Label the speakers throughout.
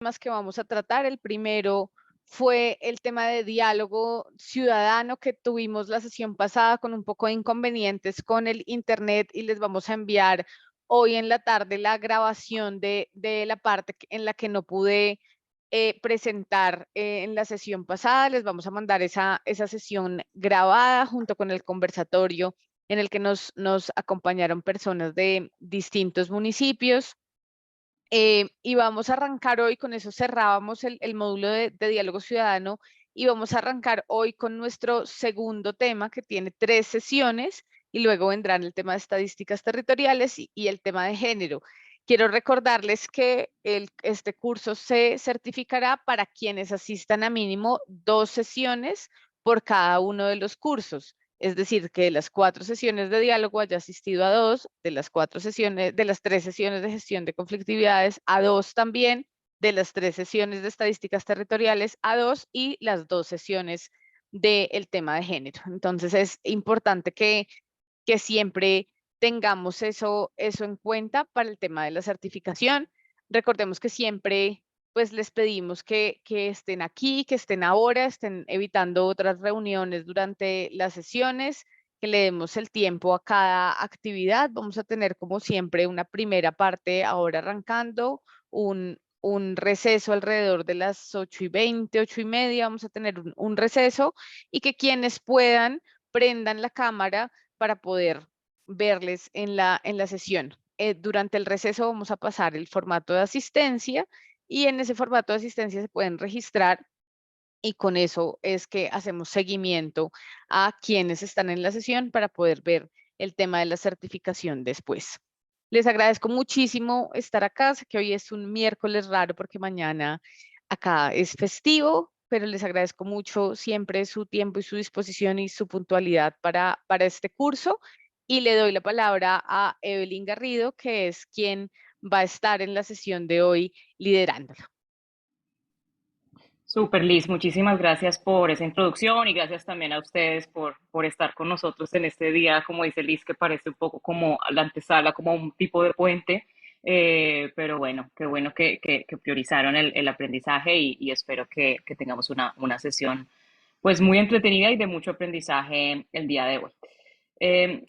Speaker 1: temas que vamos a tratar. El primero fue el tema de diálogo ciudadano, que tuvimos la sesión pasada con un poco de inconvenientes con el internet, y les vamos a enviar hoy en la tarde la grabación de la parte en la que no pude presentar en la sesión pasada. Les vamos a mandar esa sesión grabada junto con el conversatorio en el que nos acompañaron personas de distintos municipios. Y vamos a arrancar hoy, con eso cerrábamos el módulo de diálogo ciudadano, y vamos a arrancar hoy con nuestro segundo tema, que tiene 3 sesiones, y luego vendrán el tema de estadísticas territoriales y el tema de género. Quiero recordarles que este curso se certificará para quienes asistan a mínimo 2 sesiones por cada uno de los cursos. Es decir, que de las 4 sesiones de diálogo haya asistido a 2, de las 4 sesiones, de las 3 sesiones de gestión de conflictividades a 2 también, de las 3 sesiones de estadísticas territoriales a 2, y las 2 sesiones del tema de género. Entonces es importante que siempre tengamos eso en cuenta para el tema de la certificación. Recordemos que siempre pues les pedimos que estén aquí, que estén ahora, estén evitando otras reuniones durante las sesiones, que le demos el tiempo a cada actividad. Vamos a tener, como siempre, una primera parte ahora arrancando, un receso alrededor de las 8:20, 8:30, vamos a tener un receso, y que quienes puedan prendan la cámara para poder verles en la sesión. Durante el receso vamos a pasar el formato de asistencia, y en ese formato de asistencia se pueden registrar, y con eso es que hacemos seguimiento a quienes están en la sesión para poder ver el tema de la certificación después. Les agradezco muchísimo estar acá. Sé que hoy es un miércoles raro porque mañana acá es festivo, pero les agradezco mucho siempre su tiempo y su disposición y su puntualidad para este curso. Y le doy la palabra a Evelyn Garrido, que es quien va a estar en la sesión de hoy liderándola.
Speaker 2: Súper, Liz, muchísimas gracias por esa introducción y gracias también a ustedes por estar con nosotros en este día, como dice Liz, que parece un poco como la antesala, como un tipo de puente, pero bueno, qué bueno que priorizaron el aprendizaje y espero que tengamos una sesión pues muy entretenida y de mucho aprendizaje el día de hoy.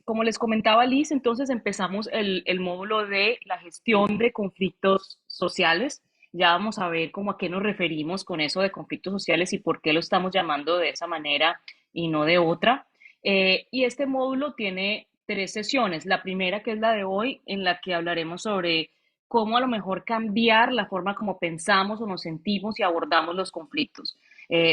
Speaker 2: Como les comentaba Liz, entonces empezamos el módulo de la gestión de conflictos sociales. Ya vamos a ver cómo a qué nos referimos con eso de conflictos sociales y por qué lo estamos llamando de esa manera y no de otra. Y este módulo tiene 3 sesiones. La primera, que es la de hoy, en la que hablaremos sobre cómo a lo mejor cambiar la forma como pensamos o nos sentimos y abordamos los conflictos.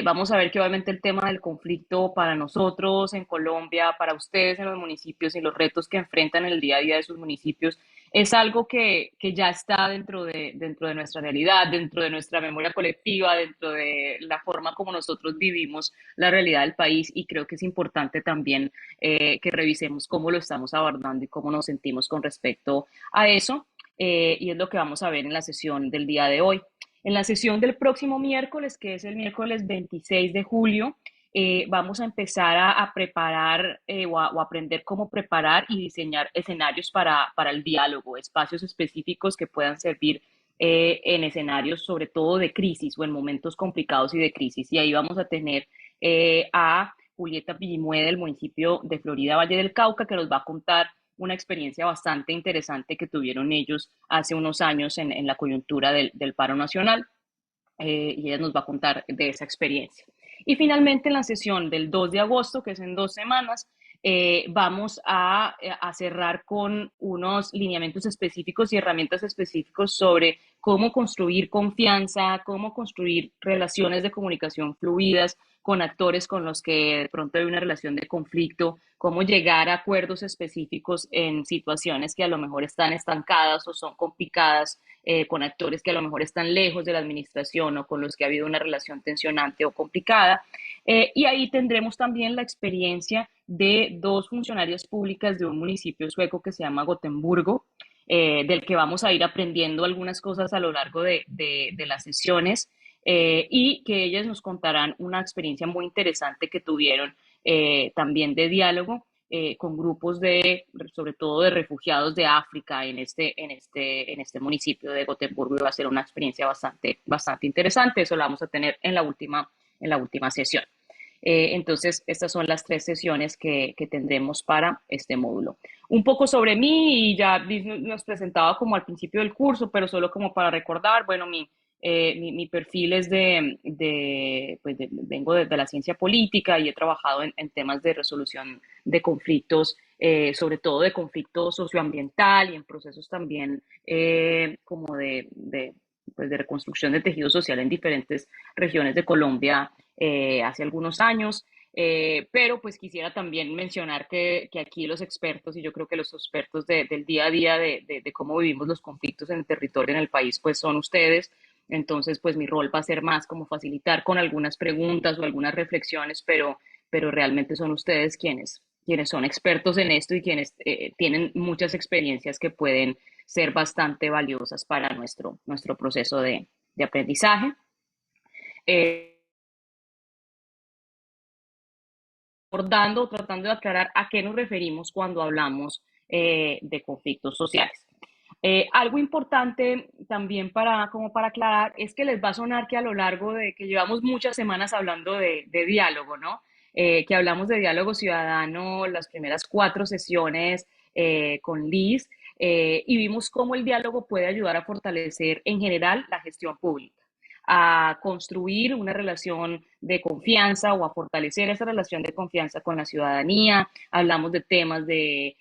Speaker 2: Vamos a ver que obviamente el tema del conflicto para nosotros en Colombia, para ustedes en los municipios y los retos que enfrentan en el día a día de sus municipios es algo que ya está dentro de nuestra realidad, dentro de nuestra memoria colectiva, dentro de la forma como nosotros vivimos la realidad del país y creo que es importante también que revisemos cómo lo estamos abordando y cómo nos sentimos con respecto a eso. Y es lo que vamos a ver en la sesión del día de hoy. En la sesión del próximo miércoles, que es el miércoles 26 de julio, vamos a empezar a preparar o aprender cómo preparar y diseñar escenarios para el diálogo, espacios específicos que puedan servir en escenarios sobre todo de crisis o en momentos complicados y de crisis. Y ahí vamos a tener a Julieta Villimue del municipio de Florida, Valle del Cauca, que nos va a contar una experiencia bastante interesante que tuvieron ellos hace unos años en la coyuntura del paro nacional, y ella nos va a contar de esa experiencia. Y finalmente en la sesión del 2 de agosto, que es en 2 semanas, vamos a cerrar con unos lineamientos específicos y herramientas específicos sobre cómo construir confianza, cómo construir relaciones de comunicación fluidas con actores con los que de pronto hay una relación de conflicto, cómo llegar a acuerdos específicos en situaciones que a lo mejor están estancadas o son complicadas, con actores que a lo mejor están lejos de la administración o con los que ha habido una relación tensionante o complicada. Y ahí tendremos también la experiencia de 2 funcionarias públicas de un municipio sueco que se llama Gotemburgo, del que vamos a ir aprendiendo algunas cosas a lo largo de las sesiones, y que ellas nos contarán una experiencia muy interesante que tuvieron también de diálogo con grupos sobre todo de refugiados de África en este municipio de Gotemburgo, y va a ser una experiencia bastante interesante. Eso lo vamos a tener en la última sesión. Entonces, estas son las 3 sesiones que tendremos para este módulo. Un poco sobre mí, y ya nos presentaba como al principio del curso, pero solo como para recordar, bueno, mi perfil es vengo de la ciencia política y he trabajado en temas de resolución de conflictos, sobre todo de conflicto socioambiental y en procesos también como de reconstrucción de tejido social en diferentes regiones de Colombia hace algunos años. Pero pues quisiera también mencionar que aquí los expertos, y yo creo que los expertos del día a día de cómo vivimos los conflictos en el territorio, en el país, pues son ustedes. Entonces, pues mi rol va a ser más como facilitar con algunas preguntas o algunas reflexiones, pero realmente son ustedes quienes son expertos en esto y quienes tienen muchas experiencias que pueden ser bastante valiosas para nuestro proceso de aprendizaje. Tratando de aclarar a qué nos referimos cuando hablamos de conflictos sociales. Algo importante también como para aclarar es que les va a sonar que a lo largo de que llevamos muchas semanas hablando de diálogo, ¿no? Que hablamos de diálogo ciudadano las primeras 4 sesiones con Liz, y vimos cómo el diálogo puede ayudar a fortalecer en general la gestión pública, a construir una relación de confianza o a fortalecer esa relación de confianza con la ciudadanía. Hablamos de temas de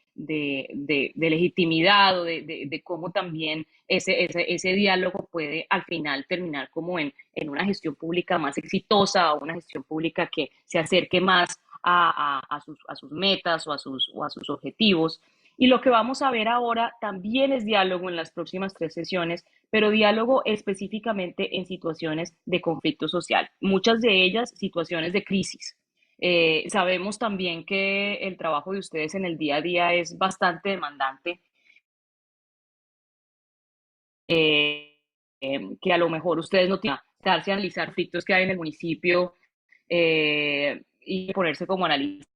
Speaker 2: legitimidad o de cómo también ese diálogo puede al final terminar como en una gestión pública más exitosa, o una gestión pública que se acerque más a sus metas o a sus objetivos. Y lo que vamos a ver ahora también es diálogo en las próximas 3 sesiones, pero diálogo específicamente en situaciones de conflicto social, muchas de ellas situaciones de crisis. Sabemos también que el trabajo de ustedes en el día a día es bastante demandante, que a lo mejor ustedes no tienen que darse a analizar conflictos que hay en el municipio y ponerse como a analizar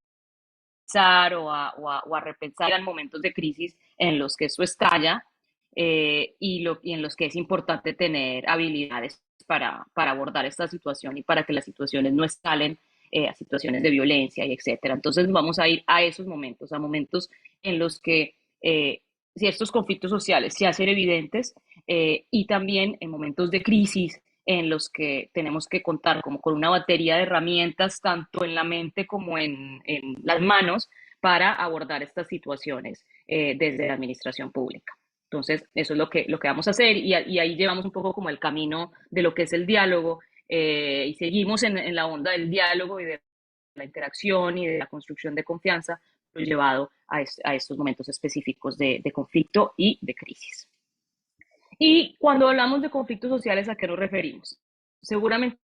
Speaker 2: o a repensar en momentos de crisis en los que eso estalla, y en los que es importante tener habilidades para abordar esta situación y para que las situaciones no escalen a situaciones de violencia y etcétera. Entonces vamos a ir a esos momentos, a momentos en los que si estos conflictos sociales se hacen evidentes, y también en momentos de crisis en los que tenemos que contar como con una batería de herramientas, tanto en la mente como en las manos, para abordar estas situaciones desde la administración pública. Entonces, eso es lo que vamos a hacer, y ahí llevamos un poco como el camino de lo que es el diálogo, y seguimos en la onda del diálogo y de la interacción y de la construcción de confianza, llevado a estos momentos específicos de conflicto y de crisis. Y cuando hablamos de conflictos sociales, ¿a qué nos referimos? Seguramente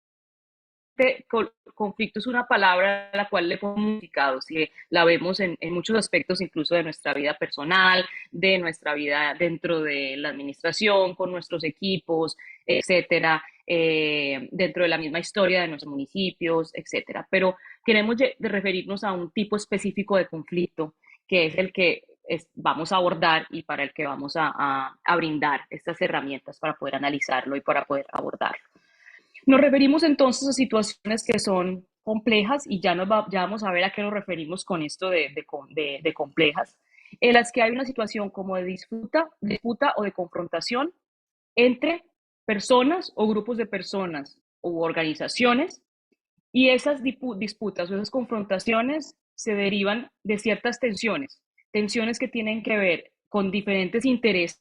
Speaker 2: conflicto es una palabra a la cual le ponemos significado, si la vemos en muchos aspectos, incluso de nuestra vida personal, de nuestra vida dentro de la administración, con nuestros equipos, etcétera, dentro de la misma historia de nuestros municipios, etcétera. Pero queremos referirnos a un tipo específico de conflicto, que es el que vamos a abordar y para el que vamos a brindar estas herramientas para poder analizarlo y para poder abordarlo. Nos referimos entonces a situaciones que son complejas, y ya vamos a ver a qué nos referimos con esto de complejas, en las que hay una situación como de disputa o de confrontación entre personas o grupos de personas u organizaciones, y esas disputas o esas confrontaciones se derivan de ciertas tensiones que tienen que ver con diferentes intereses,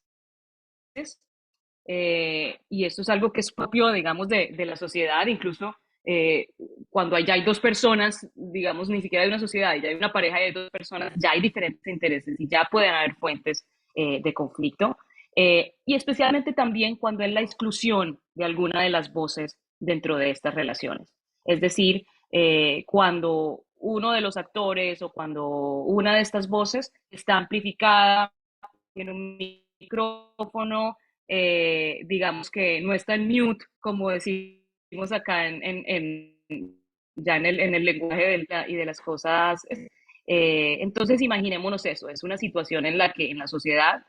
Speaker 2: y esto es algo que es propio, digamos, de la sociedad. Incluso cuando ya hay 2 personas, digamos, ni siquiera hay una sociedad, ya hay una pareja y hay 2 personas, ya hay diferentes intereses y ya pueden haber fuentes de conflicto, y especialmente también cuando es la exclusión de alguna de las voces dentro de estas relaciones. Es decir, cuando uno de los actores o cuando una de estas voces está amplificada, tiene un micrófono, digamos que no está en mute, como decimos acá ya en el lenguaje y de las cosas, Entonces, imaginémonos eso, es una situación en la que en la sociedad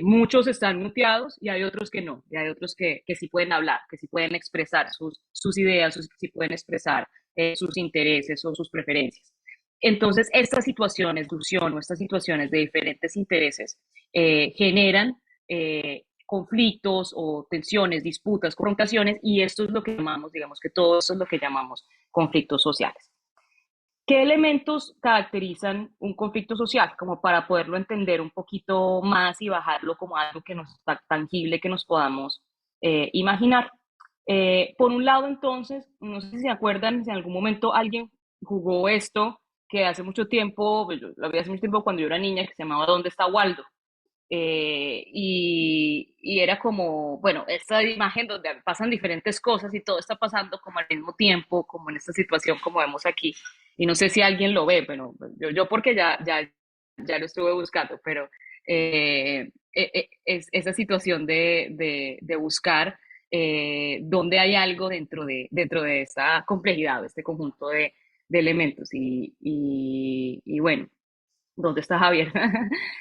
Speaker 2: muchos están muteados y hay otros que no, y hay otros que sí pueden hablar, que sí pueden expresar sus ideas, sí pueden expresar sus intereses o sus preferencias. Entonces, estas situaciones de fusión o estas situaciones de diferentes intereses generan conflictos o tensiones, disputas, confrontaciones, y esto es lo que llamamos, digamos que todo esto es lo que llamamos conflictos sociales. ¿Qué elementos caracterizan un conflicto social? Como para poderlo entender un poquito más y bajarlo como algo que nos está tangible, que nos podamos imaginar. Por un lado, entonces, no sé si se acuerdan, si en algún momento alguien jugó esto, que hace mucho tiempo, pues yo lo había hace mucho tiempo cuando yo era niña, que se llamaba ¿Dónde está Waldo? Y era como, bueno, esta imagen donde pasan diferentes cosas y todo está pasando como al mismo tiempo, como en esta situación como vemos aquí. Y no sé si alguien lo ve, pero yo porque ya lo estuve buscando, pero es esa situación de buscar dónde hay algo dentro de esta complejidad, de este conjunto de elementos. Y bueno, ¿dónde está Javier?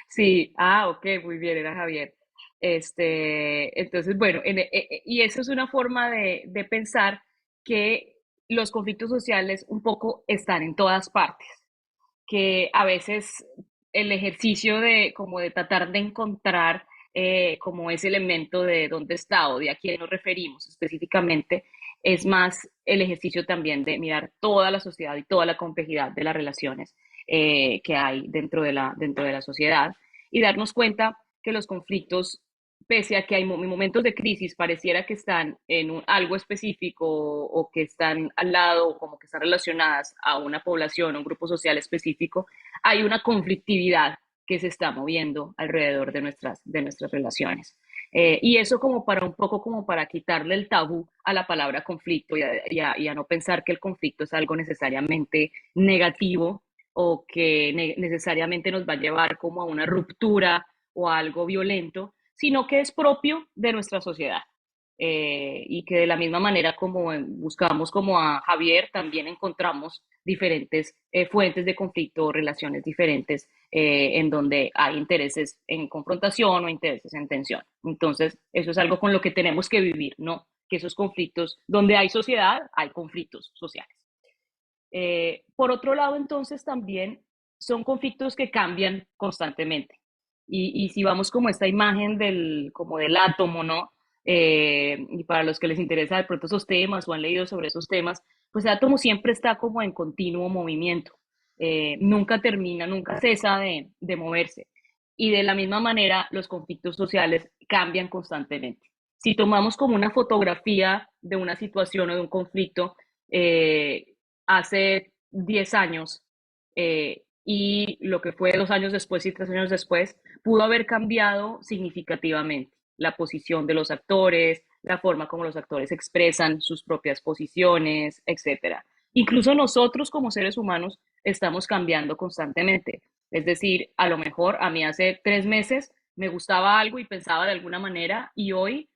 Speaker 2: Sí, ok, muy bien, era Javier. Entonces, bueno, y eso es una forma de pensar que los conflictos sociales un poco están en todas partes, que a veces el ejercicio de como de tratar de encontrar como ese elemento de dónde está o de a quién nos referimos específicamente, es más el ejercicio también de mirar toda la sociedad y toda la complejidad de las relaciones que hay dentro de la sociedad y darnos cuenta que los conflictos, pese a que hay momentos de crisis, pareciera que están en algo específico o que están al lado o como que están relacionadas a una población o un grupo social específico, hay una conflictividad que se está moviendo alrededor de nuestras relaciones. Y eso como para un poco como para quitarle el tabú a la palabra conflicto y a no pensar que el conflicto es algo necesariamente negativo o que necesariamente nos va a llevar como a una ruptura o a algo violento, sino que es propio de nuestra sociedad. Y que de la misma manera como buscamos como a Javier, también encontramos diferentes fuentes de conflicto, relaciones diferentes en donde hay intereses en confrontación o intereses en tensión. Entonces, eso es algo con lo que tenemos que vivir, ¿no? Que esos conflictos, donde hay sociedad, hay conflictos sociales. Por otro lado, entonces, también son conflictos que cambian constantemente. Y si vamos como esta imagen como del átomo, ¿no? Y para los que les interesa de pronto esos temas o han leído sobre esos temas, pues el átomo siempre está como en continuo movimiento. Nunca termina, nunca cesa de moverse. Y de la misma manera, los conflictos sociales cambian constantemente. Si tomamos como una fotografía de una situación o de un conflicto, hace 10 años y lo que fue 2 años después y 3 años después, pudo haber cambiado significativamente la posición de los actores, la forma como los actores expresan sus propias posiciones, etcétera. Incluso nosotros como seres humanos estamos cambiando constantemente. Es decir, a lo mejor a mí hace 3 meses me gustaba algo y pensaba de alguna manera y hoy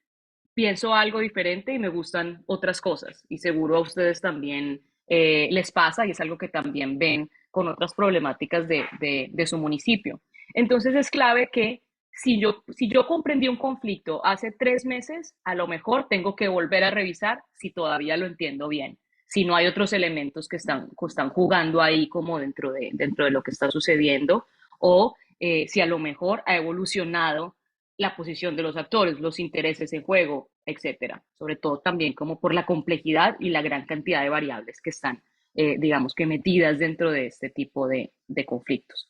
Speaker 2: pienso algo diferente y me gustan otras cosas. Y seguro a ustedes también les pasa y es algo que también ven con otras problemáticas de su municipio. Entonces es clave que si yo comprendí un conflicto hace 3 meses, a lo mejor tengo que volver a revisar si todavía lo entiendo bien, si no hay otros elementos que están jugando ahí como dentro de lo que está sucediendo, o si a lo mejor ha evolucionado la posición de los actores, los intereses en juego, etcétera. Sobre todo también como por la complejidad y la gran cantidad de variables que están, digamos que metidas dentro de este tipo de conflictos.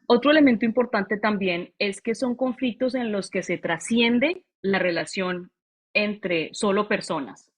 Speaker 2: Otro elemento importante también es que son conflictos en los que se trasciende la relación entre solo personas.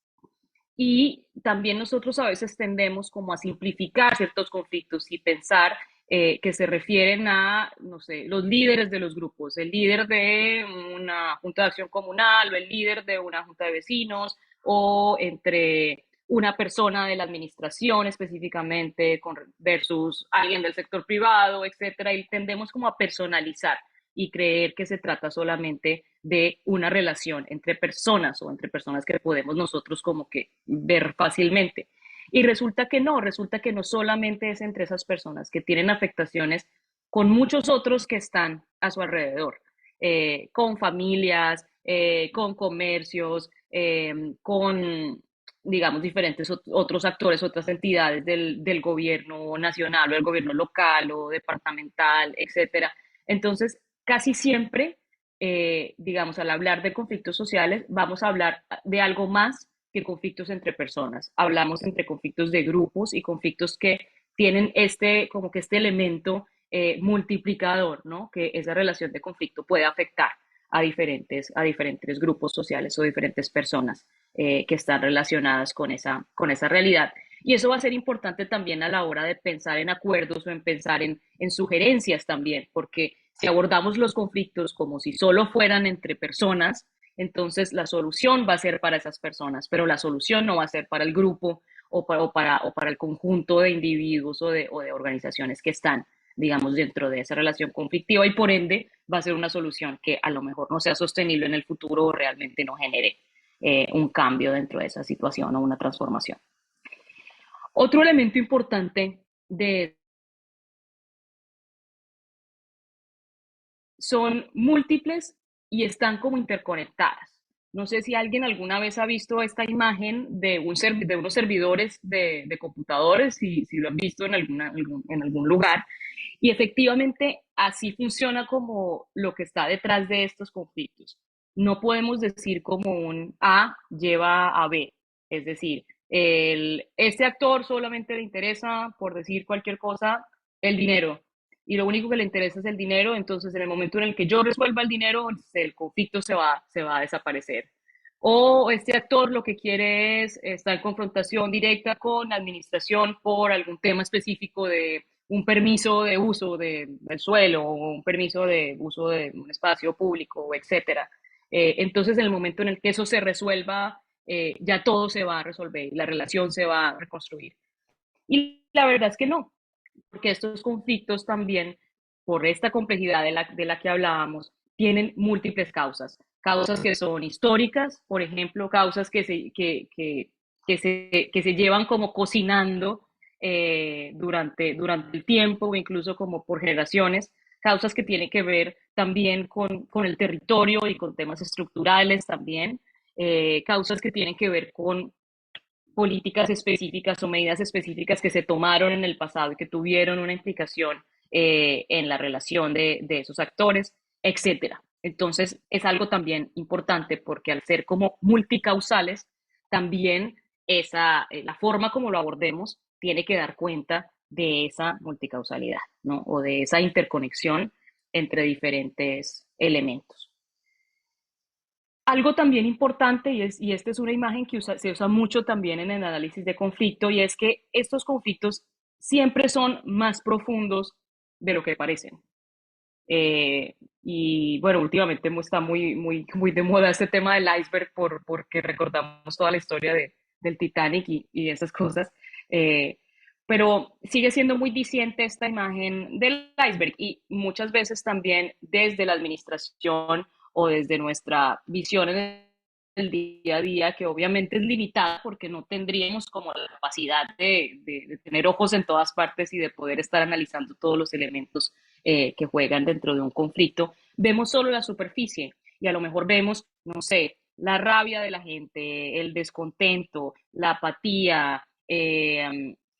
Speaker 2: Y también nosotros a veces tendemos como a simplificar ciertos conflictos y pensar que se refieren a, no sé, los líderes de los grupos, el líder de una junta de acción comunal o el líder de una junta de vecinos o entre una persona de la administración específicamente versus alguien del sector privado, etcétera, y tendemos como a personalizar y creer que se trata solamente de una relación entre personas o entre personas que podemos nosotros como que ver fácilmente. Y resulta que no solamente es entre esas personas que tienen afectaciones con muchos otros que están a su alrededor, con familias, con comercios, con, digamos, diferentes otros actores, otras entidades del gobierno nacional o del gobierno local o departamental, etcétera. Entonces, casi siempre, digamos, al hablar de conflictos sociales, vamos a hablar de algo más que conflictos entre personas. Hablamos entre conflictos de grupos y conflictos que tienen como que este elemento multiplicador, ¿no? Que esa relación de conflicto puede afectar a diferentes grupos sociales o diferentes personas que están relacionadas con esa realidad. Y eso va a ser importante también a la hora de pensar en acuerdos o en pensar en sugerencias también, porque si abordamos los conflictos como si solo fueran entre personas, entonces la solución va a ser para esas personas, pero la solución no va a ser para el grupo o para el conjunto de individuos o de organizaciones que están, digamos, dentro de esa relación conflictiva y por ende va a ser una solución que a lo mejor no sea sostenible en el futuro o realmente no genere un cambio dentro de esa situación o una transformación. Otro elemento importante de son múltiples y están como interconectadas. No sé si alguien alguna vez ha visto esta imagen de, de unos servidores de computadores, si lo han visto en, en algún lugar. Y efectivamente así funciona como lo que está detrás de estos conflictos. No podemos decir como un A lleva a B. Es decir, este actor solamente le interesa, por decir cualquier cosa, el dinero y lo único que le interesa es el dinero, entonces en el momento en el que yo resuelva el dinero, el conflicto se va a desaparecer. O este actor lo que quiere es estar en confrontación directa con la administración por algún tema específico de un permiso de uso del suelo o un permiso de uso de un espacio público, etcétera. Entonces, en el momento en el que eso se resuelva, ya todo se va a resolver, la relación se va a reconstruir. Y la verdad es que no, porque estos conflictos también, por esta complejidad de la que hablábamos, tienen múltiples causas. Causas que son históricas, por ejemplo, causas que se llevan como cocinando durante el tiempo o incluso como por generaciones, causas que tienen que ver también con el territorio y con temas estructurales también, causas que tienen que ver con políticas específicas o medidas específicas que se tomaron en el pasado y que tuvieron una implicación en la relación de esos actores, etcétera. Entonces, es algo también importante porque al ser como multicausales, también la forma como lo abordemos tiene que dar cuenta de esa multicausalidad, ¿no? O de esa interconexión entre diferentes elementos. Algo también importante, y esta es una imagen que se usa mucho también en el análisis de conflicto, y es que estos conflictos siempre son más profundos de lo que parecen. Y bueno, últimamente está muy de moda este tema del iceberg porque recordamos toda la historia del Titanic y esas cosas. Eh, pero sigue siendo muy diciente esta imagen del iceberg y muchas veces también desde la administración o desde nuestra visión en el día a día, que obviamente es limitada porque no tendríamos como la capacidad de tener ojos en todas partes y de poder estar analizando todos los elementos que juegan dentro de un conflicto, vemos solo la superficie y a lo mejor vemos, no sé, la rabia de la gente, el descontento, la apatía,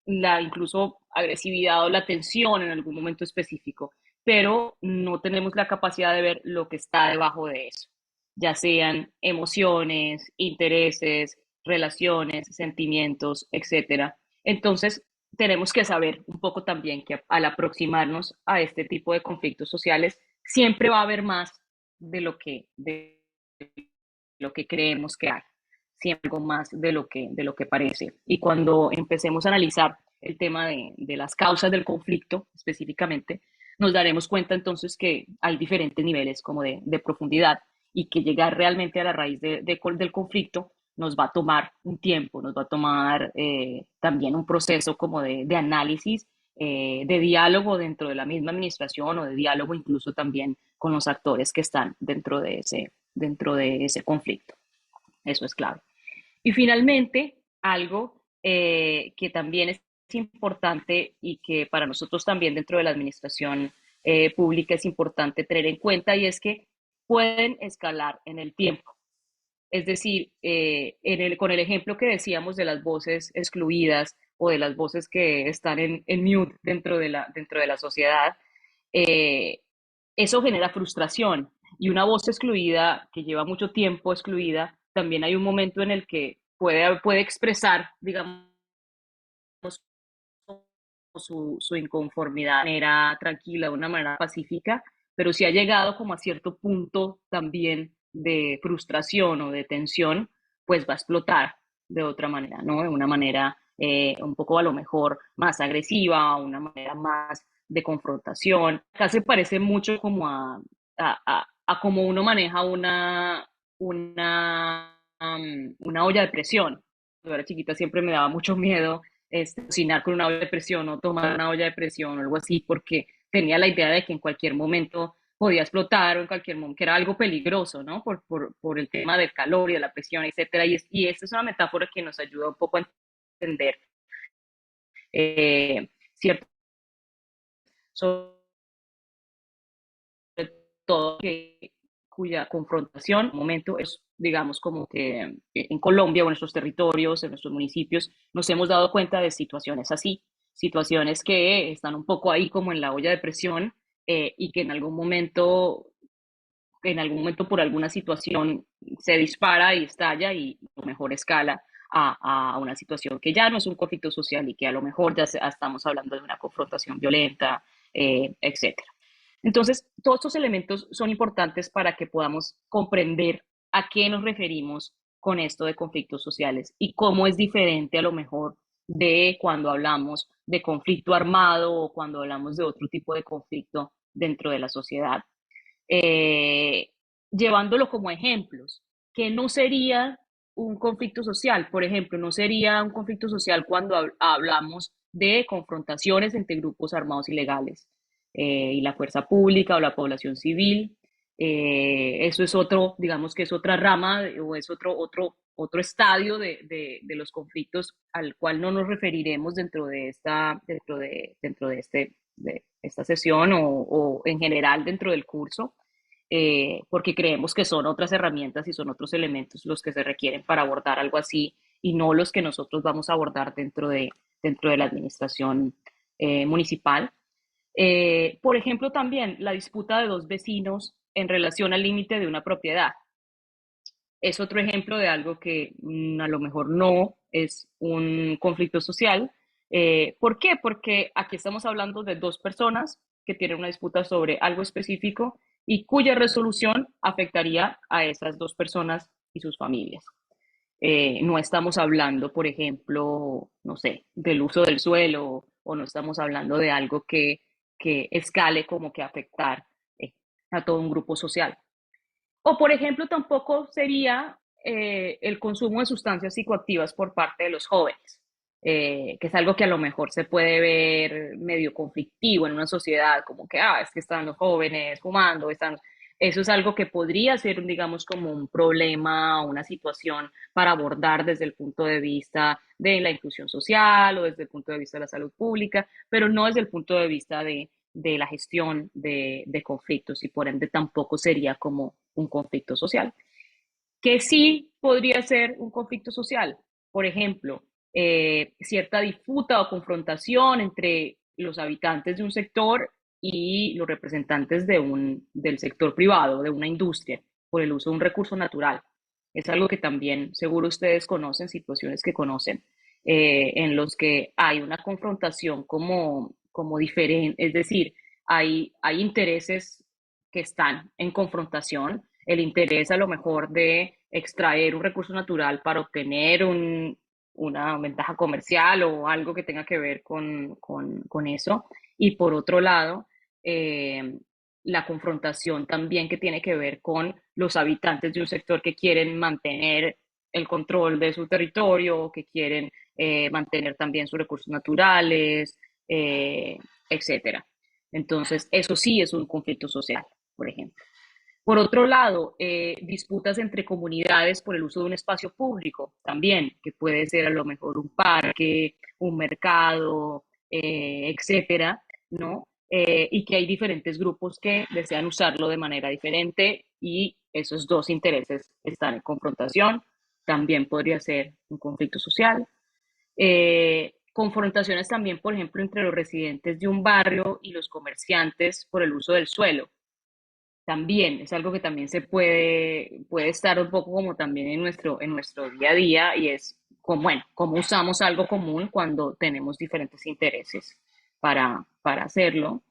Speaker 2: la incluso agresividad o la tensión en algún momento específico, pero no tenemos la capacidad de ver lo que está debajo de eso, ya sean emociones, intereses, relaciones, sentimientos, etcétera. Entonces, tenemos que saber un poco también que al aproximarnos a este tipo de conflictos sociales, siempre va a haber más de lo que creemos que hay, siempre algo más de lo que parece. Y cuando empecemos a analizar el tema de las causas del conflicto específicamente, nos daremos cuenta entonces que hay diferentes niveles como de profundidad y que llegar realmente a la raíz del conflicto nos va a tomar un tiempo, nos va a tomar también un proceso como de análisis, de diálogo dentro de la misma administración o de diálogo incluso también con los actores que están dentro de ese conflicto. Eso es clave. Y finalmente, algo que también es importante y que para nosotros también dentro de la administración pública es importante tener en cuenta, y es que pueden escalar en el tiempo. Es decir, con el ejemplo que decíamos de las voces excluidas o de las voces que están en mute dentro de la sociedad, eh, eso genera frustración. Y una voz excluida, que lleva mucho tiempo excluida, también hay un momento en el que puede expresar, digamos, su inconformidad de manera tranquila, de una manera pacífica, pero si ha llegado como a cierto punto también de frustración o de tensión, pues va a explotar de otra manera, ¿no? De una manera un poco a lo mejor más agresiva, una manera más de confrontación. Acá se parece mucho como a cómo uno maneja una olla de presión. Cuando era chiquita siempre me daba mucho miedo cocinar con una olla de presión o tomar una olla de presión o algo así, porque tenía la idea de que en cualquier momento podía explotar o en cualquier momento, que era algo peligroso, ¿no? Por el tema del calor y de la presión, etcétera. Y esta es una metáfora que nos ayuda un poco a entender cierto, sobre todo cuya confrontación, en un momento es, digamos, como que en Colombia o en nuestros territorios, en nuestros municipios, nos hemos dado cuenta de situaciones así, situaciones que están un poco ahí como en la olla de presión, y que en algún momento por alguna situación se dispara y estalla y a lo mejor escala a una situación que ya no es un conflicto social y que a lo mejor ya estamos hablando de una confrontación violenta, etcétera. Entonces, todos estos elementos son importantes para que podamos comprender a qué nos referimos con esto de conflictos sociales y cómo es diferente a lo mejor de cuando hablamos de conflicto armado o cuando hablamos de otro tipo de conflicto dentro de la sociedad. eh, Llevándolo como ejemplos, que no sería un conflicto social. Por ejemplo, no sería un conflicto social cuando hablamos de confrontaciones entre grupos armados ilegales y la fuerza pública o la población civil. Eso es otro, digamos que es otra rama o es otro estadio de los conflictos al cual no nos referiremos dentro de esta sesión o en general dentro del curso, porque creemos que son otras herramientas y son otros elementos los que se requieren para abordar algo así y no los que nosotros vamos a abordar dentro de la administración municipal. Por ejemplo, también la disputa de dos vecinos en relación al límite de una propiedad. Es otro ejemplo de algo que a lo mejor no es un conflicto social. ¿Por qué? Porque aquí estamos hablando de dos personas que tienen una disputa sobre algo específico y cuya resolución afectaría a esas dos personas y sus familias. No estamos hablando, por ejemplo, no sé, del uso del suelo o no estamos hablando de algo que escale como que afectar a todo un grupo social. O, por ejemplo, tampoco sería el consumo de sustancias psicoactivas por parte de los jóvenes, que es algo que a lo mejor se puede ver medio conflictivo en una sociedad, como que, es que están los jóvenes fumando, Eso es algo que podría ser, digamos, como un problema, una situación para abordar desde el punto de vista de la inclusión social o desde el punto de vista de la salud pública, pero no desde el punto de vista de la gestión de conflictos y por ende tampoco sería como un conflicto social. Que sí podría ser un conflicto social, por ejemplo, cierta disputa o confrontación entre los habitantes de un sector y los representantes del sector privado, de una industria, por el uso de un recurso natural. Es algo que también seguro ustedes conocen, situaciones que conocen, en los que hay una confrontación como diferente, es decir, hay intereses que están en confrontación, el interés a lo mejor de extraer un recurso natural para obtener una ventaja comercial o algo que tenga que ver con eso. Y por otro lado, la confrontación también que tiene que ver con los habitantes de un sector que quieren mantener el control de su territorio, que quieren mantener también sus recursos naturales, etcétera. Entonces, eso sí es un conflicto social, por ejemplo. Por otro lado, disputas entre comunidades por el uso de un espacio público también, que puede ser a lo mejor un parque, un mercado, etcétera, ¿no? Y que hay diferentes grupos que desean usarlo de manera diferente y esos dos intereses están en confrontación. También podría ser un conflicto social. Confrontaciones también, por ejemplo, entre los residentes de un barrio y los comerciantes por el uso del suelo. También es algo que también puede estar un poco como también en nuestro día a día y es como, bueno, cómo usamos algo común cuando tenemos diferentes intereses para hacerlo.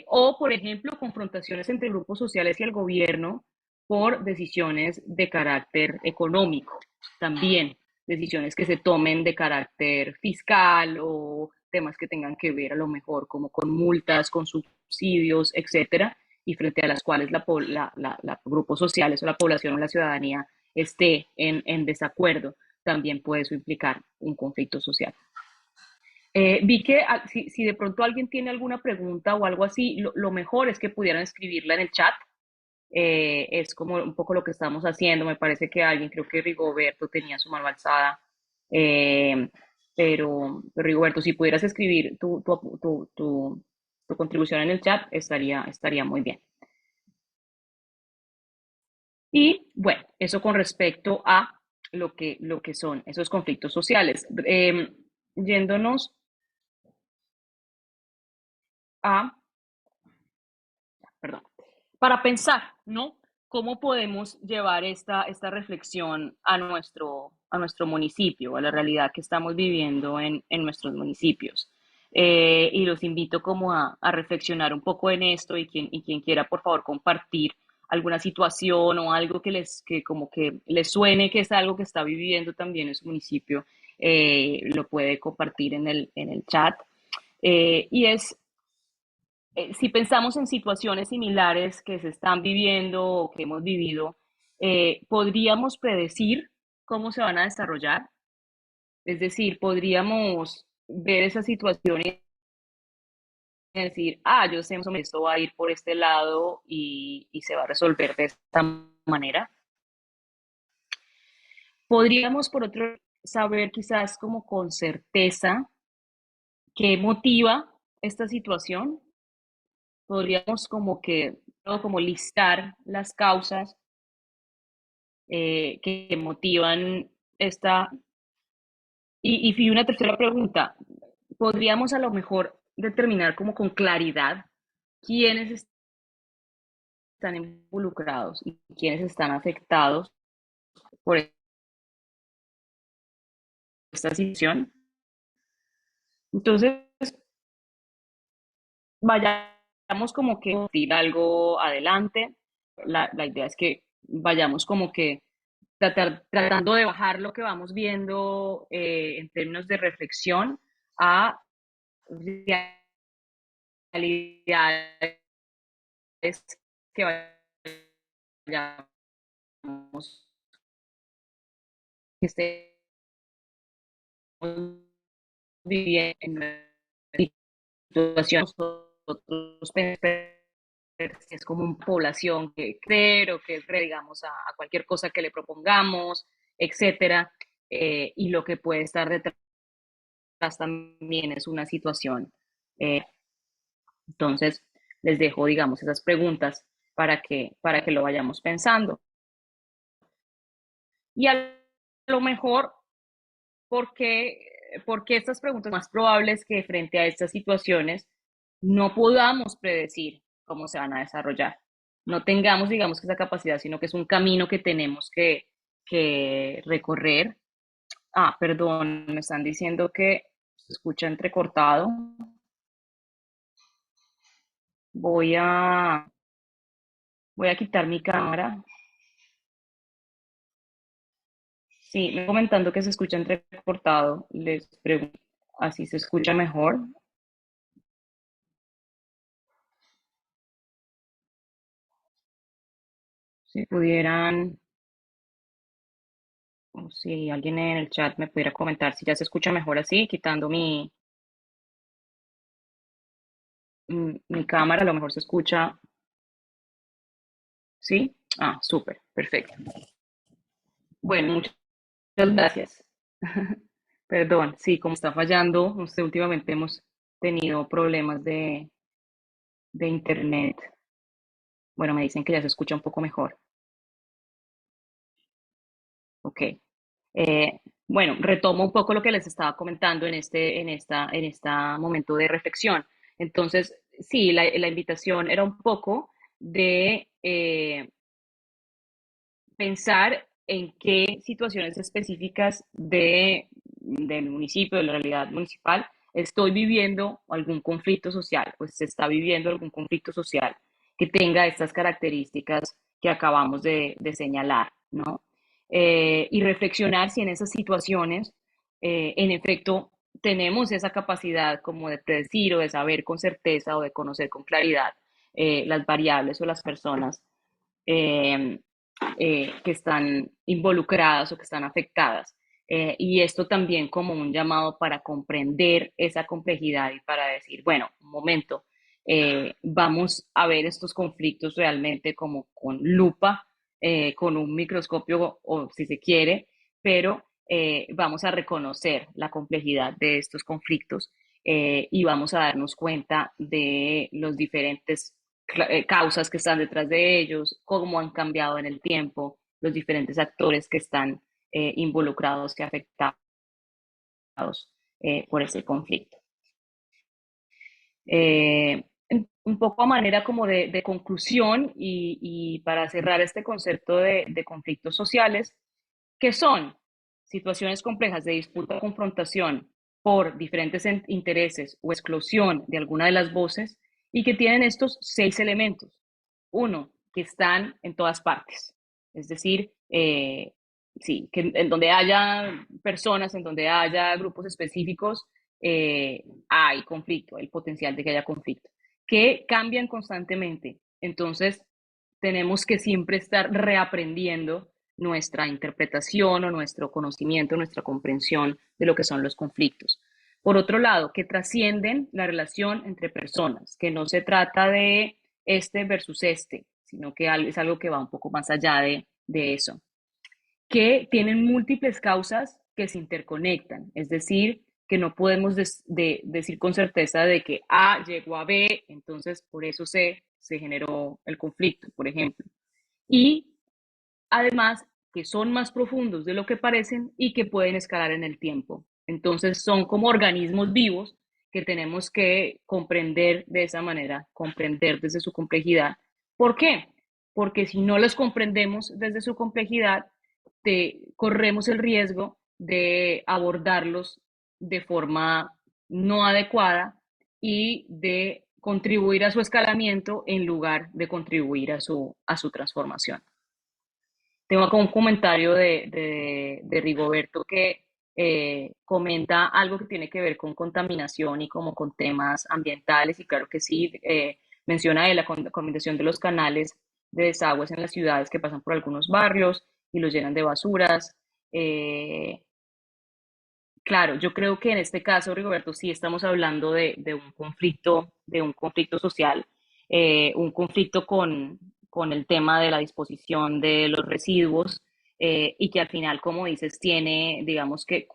Speaker 2: O, por ejemplo, confrontaciones entre grupos sociales y el gobierno por decisiones de carácter económico. También decisiones que se tomen de carácter fiscal o temas que tengan que ver a lo mejor como con multas, con subsidios, etcétera, y frente a las cuales grupos sociales o la población o la ciudadanía esté en desacuerdo, también puede eso implicar un conflicto social. Vi que si de pronto alguien tiene alguna pregunta o algo así, lo mejor es que pudieran escribirla en el chat. Es como un poco lo que estamos haciendo. Me parece que alguien, creo que Rigoberto tenía su mano alzada. Eh, pero Rigoberto, si pudieras escribir tu contribución en el chat, estaría muy bien. Y bueno, eso con respecto a lo que son esos conflictos sociales. Yéndonos a, perdón, para pensar, ¿no? ¿Cómo podemos llevar esta reflexión a nuestro municipio, a la realidad que estamos viviendo en nuestros municipios? Y los invito como a reflexionar un poco en esto y quien quiera, por favor, compartir alguna situación o algo que como que les suene que es algo que está viviendo también en su municipio, lo puede compartir en el chat. Y es si pensamos en situaciones similares que se están viviendo o que hemos vivido, ¿podríamos predecir cómo se van a desarrollar? Es decir, podríamos ver esa situación y decir, yo sé más o menos esto va a ir por este lado y se va a resolver de esta manera. Podríamos, por otro, saber quizás como con certeza qué motiva esta situación. Podríamos como que, ¿no? Como listar las causas que motivan esta. Y una tercera pregunta, ¿podríamos a lo mejor determinar como con claridad quiénes están involucrados y quiénes están afectados por esta situación? Entonces, vayamos como que ir algo adelante. La idea es que vayamos como que tratando de bajar lo que vamos viendo en términos de reflexión a realidades que vayamos, que estemos viviendo en una situación, nosotros es como una población que cree o que cree, digamos, a cualquier cosa que le propongamos, etcétera, y lo que puede estar detrás también es una situación. Eh, entonces, les dejo, digamos, esas preguntas para que lo vayamos pensando. Y a lo mejor, ¿por qué, porque estas preguntas más probables que frente a estas situaciones no podamos predecir cómo se van a desarrollar? No tengamos, digamos, que esa capacidad, sino que es un camino que tenemos que recorrer. Perdón, me están diciendo que se escucha entrecortado. Voy a, voy a quitar mi cámara. Sí, me comentando que se escucha entrecortado. Les pregunto, ¿así se escucha mejor? Si pudieran, o si alguien en el chat me pudiera comentar si ya se escucha mejor así, quitando mi cámara, a lo mejor se escucha ¿Sí? Ah, súper, perfecto. Bueno, muchas gracias. Perdón, sí, como está fallando, no sé, últimamente hemos tenido problemas de internet. Bueno, me dicen que ya se escucha un poco mejor. Ok. Eh, bueno, retomo un poco lo que les estaba comentando en esta momento de reflexión. Entonces, sí, la invitación era un poco de pensar en qué situaciones específicas del municipio, de la realidad municipal, estoy viviendo algún conflicto social, pues se está viviendo algún conflicto social que tenga estas características que acabamos de señalar, ¿no? Y reflexionar si en esas situaciones, en efecto, tenemos esa capacidad como de predecir o de saber con certeza o de conocer con claridad las variables o las personas eh, que están involucradas o que están afectadas. Y esto también como un llamado para comprender esa complejidad y para decir, bueno, un momento, vamos a ver estos conflictos realmente como con lupa, con un microscopio o si se quiere, pero vamos a reconocer la complejidad de estos conflictos y vamos a darnos cuenta de los diferentes causas que están detrás de ellos, cómo han cambiado en el tiempo, los diferentes actores que están involucrados y afectados por ese conflicto. Un poco a manera como de conclusión y para cerrar este concepto de conflictos sociales, que son situaciones complejas de disputa o confrontación por diferentes intereses o exclusión de alguna de las voces y que tienen estos 6 elementos. Uno, que están en todas partes, es decir, sí, que en donde haya personas, en donde haya grupos específicos, hay conflicto, hay potencial de que haya conflicto, que cambian constantemente. Entonces, tenemos que siempre estar reaprendiendo nuestra interpretación o nuestro conocimiento, nuestra comprensión de lo que son los conflictos. Por otro lado, que trascienden la relación entre personas, que no se trata de este versus este, sino que es algo que va un poco más allá de eso, que tienen múltiples causas que se interconectan, es decir, que no podemos decir con certeza de que A llegó a B, entonces por eso se generó el conflicto, por ejemplo. Y además que son más profundos de lo que parecen y que pueden escalar en el tiempo. Entonces son como organismos vivos que tenemos que comprender de esa manera, comprender desde su complejidad. ¿Por qué? Porque si no los comprendemos desde su complejidad, corremos el riesgo de abordarlos de forma no adecuada y de contribuir a su escalamiento en lugar de contribuir a su transformación. Tengo acá un comentario de Rigoberto que comenta algo que tiene que ver con contaminación y como con temas ambientales, y claro que sí, menciona de la contaminación de los canales de desagües en las ciudades que pasan por algunos barrios y los llenan de basuras. Eh, claro, yo creo que en este caso, Rigoberto, sí estamos hablando de un conflicto social, un conflicto con el tema de la disposición de los residuos y que al final, como dices, tiene, digamos que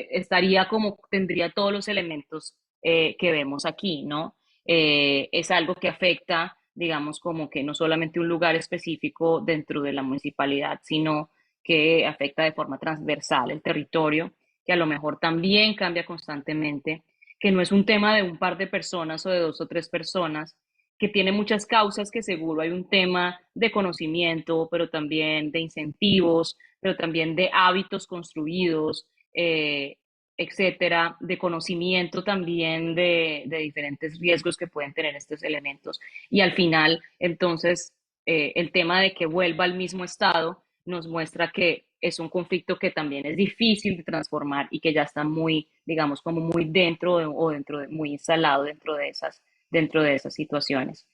Speaker 2: estaría como, tendría todos los elementos que vemos aquí, ¿no? Es algo que afecta, digamos, como que no solamente un lugar específico dentro de la municipalidad, sino que afecta de forma transversal el territorio, que a lo mejor también cambia constantemente, que no es un tema de un par de personas o de 2 o 3 personas, que tiene muchas causas, que seguro hay un tema de conocimiento, pero también de incentivos, pero también de hábitos construidos, etcétera, de conocimiento también de diferentes riesgos que pueden tener estos elementos. Y al final, entonces, el tema de que vuelva al mismo estado nos muestra que es un conflicto que también es difícil de transformar y que ya está muy, digamos, como muy dentro o muy instalado dentro de esas situaciones.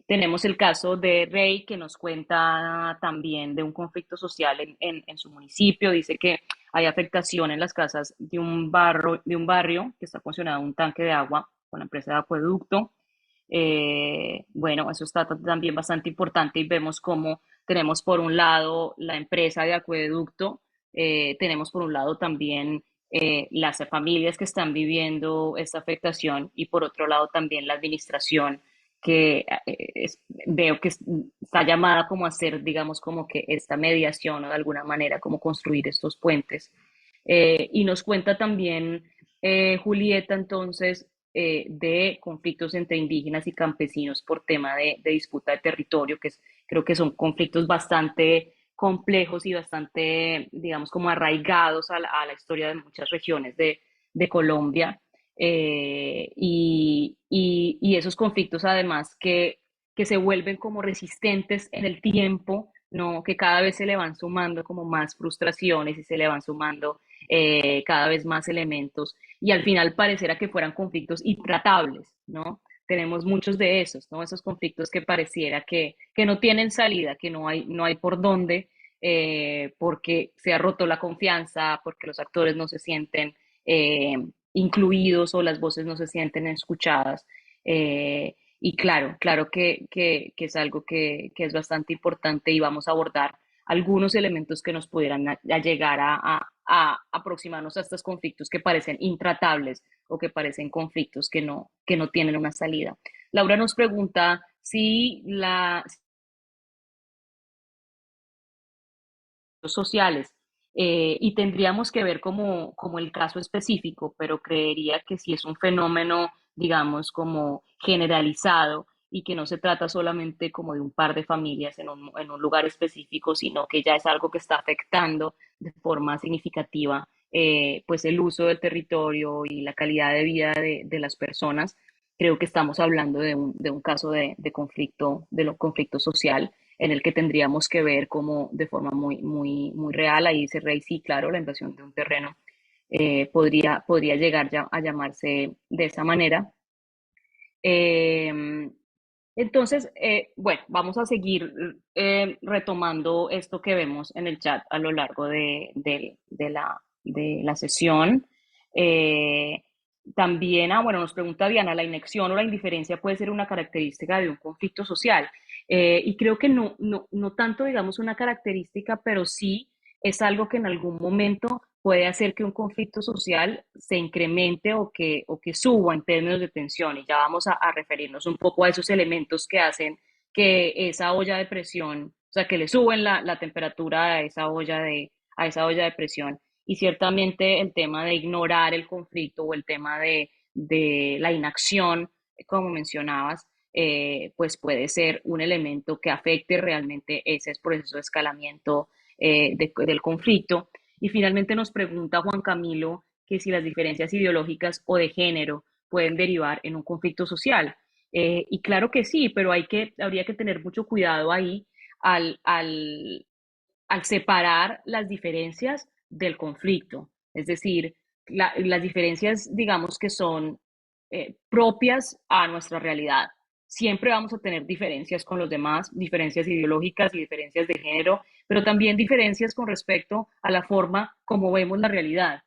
Speaker 2: Tenemos el caso de Rey, que nos cuenta también de un conflicto social en su municipio. Dice que hay afectación en las casas de un barrio que está funcionando un tanque de agua con la empresa de acueducto. Bueno, eso está también bastante importante y vemos cómo tenemos por un lado la empresa de acueducto, tenemos por un lado también las familias que están viviendo esta afectación y por otro lado también la administración que veo que está llamada como a hacer, digamos, como que esta mediación o de alguna manera como construir estos puentes. Y nos cuenta también Julieta entonces de conflictos entre indígenas y campesinos por tema de disputa de territorio, que creo que son conflictos bastante complejos y bastante, digamos, como arraigados a la historia de muchas regiones de Colombia. Y esos conflictos además que se vuelven como resistentes en el tiempo, ¿no? Que cada vez se le van sumando como más frustraciones y se le van sumando cada vez más elementos y al final pareciera que fueran conflictos intratables, ¿no? Tenemos muchos de esos, ¿no? Esos conflictos que pareciera que no tienen salida, que no hay por dónde, porque se ha roto la confianza, porque los actores no se sienten eh, incluidos o las voces no se sienten escuchadas. Y claro que es algo que es bastante importante y vamos a abordar algunos elementos que nos pudieran a llegar a aproximarnos a estos conflictos que parecen intratables o que parecen conflictos que no tienen una salida. Laura nos pregunta si las sociales y tendríamos que ver como el caso específico, pero creería que si es un fenómeno, digamos, como generalizado y que no se trata solamente como de un par de familias en un lugar específico, sino que ya es algo que está afectando de forma significativa pues el uso del territorio y la calidad de vida de las personas. Creo que estamos hablando de un caso de conflicto, conflicto social en el que tendríamos que ver como de forma muy, muy, muy real, ahí dice Rey, sí, claro, la invasión de un terreno podría llegar ya a llamarse de esa manera. Eh, entonces, bueno, vamos a seguir retomando esto que vemos en el chat a lo largo de la sesión. Eh, También, bueno, nos pregunta Diana, ¿la inexión o la indiferencia puede ser una característica de un conflicto social? Y creo que no tanto, digamos, una característica, pero sí es algo que en algún momento puede hacer que un conflicto social se incremente o que suba en términos de tensión. Y ya vamos a referirnos un poco a esos elementos que hacen que esa olla de presión, o sea, que le suben la temperatura a esa olla de presión. Y ciertamente el tema de ignorar el conflicto o el tema de la inacción, como mencionabas, pues puede ser un elemento que afecte realmente ese proceso de escalamiento del conflicto. Y finalmente nos pregunta Juan Camilo que si las diferencias ideológicas o de género pueden derivar en un conflicto social. Y claro que sí, pero habría que tener mucho cuidado ahí al, al, al separar las diferencias del conflicto. Es decir, las diferencias, digamos, que son propias a nuestra realidad. Siempre vamos a tener diferencias con los demás, diferencias ideológicas y diferencias de género, pero también diferencias con respecto a la forma como vemos la realidad.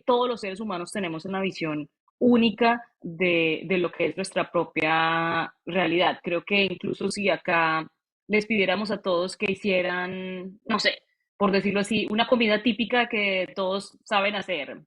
Speaker 2: Todos los seres humanos tenemos una visión única de lo que es nuestra propia realidad. Creo que incluso si acá les pidiéramos a todos que hicieran, no sé, por decirlo así, una comida típica que todos saben hacer,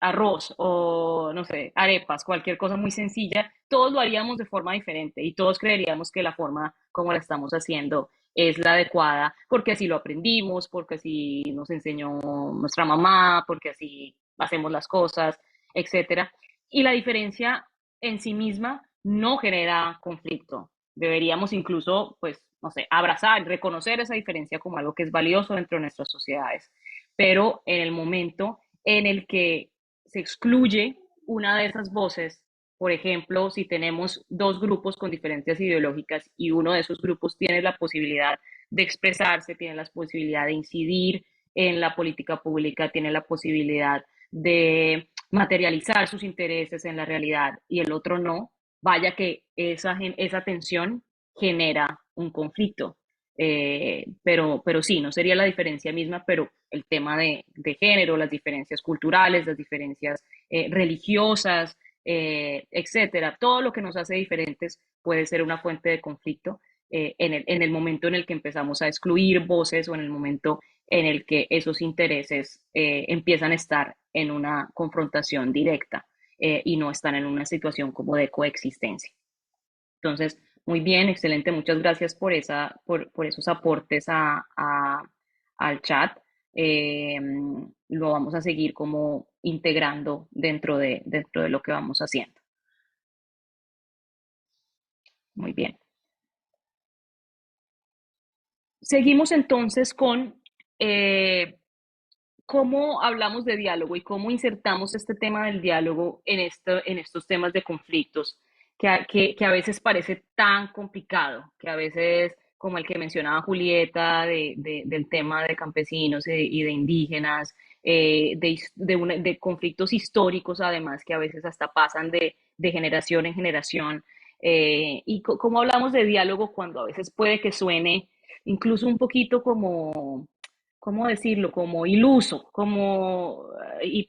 Speaker 2: arroz o, no sé, arepas, cualquier cosa muy sencilla, todos lo haríamos de forma diferente y todos creeríamos que la forma como la estamos haciendo es la adecuada, porque así lo aprendimos, porque así nos enseñó nuestra mamá, porque así hacemos las cosas, etcétera. Y la diferencia en sí misma no genera conflicto. Deberíamos incluso, pues, no sé, abrazar, reconocer esa diferencia como algo que es valioso dentro de nuestras sociedades. Pero en el momento en el que se excluye una de esas voces, por ejemplo, si tenemos dos grupos con diferencias ideológicas y uno de esos grupos tiene la posibilidad de expresarse, tiene la posibilidad de incidir en la política pública, tiene la posibilidad de materializar sus intereses en la realidad y el otro no, vaya que esa tensión genera un conflicto. Pero sí, no sería la diferencia misma, pero el tema de género, las diferencias culturales, las diferencias religiosas, etcétera. Todo lo que nos hace diferentes puede ser una fuente de conflicto en el momento en el que empezamos a excluir voces o en el momento en el que esos intereses empiezan a estar en una confrontación directa y no están en una situación como de coexistencia. Entonces, muy bien, excelente, muchas gracias por esos aportes al chat. Eh, lo vamos a seguir como integrando dentro de lo que vamos haciendo. Muy bien. Seguimos entonces con cómo hablamos de diálogo y cómo insertamos este tema del diálogo en estos temas de conflictos que a veces parece tan complicado, que a veces, como el que mencionaba Julieta, del tema de campesinos y de indígenas, de conflictos históricos además, que a veces hasta pasan de generación en generación. Y cómo hablamos de diálogo cuando a veces puede que suene incluso un poquito como ¿cómo decirlo? Como iluso, y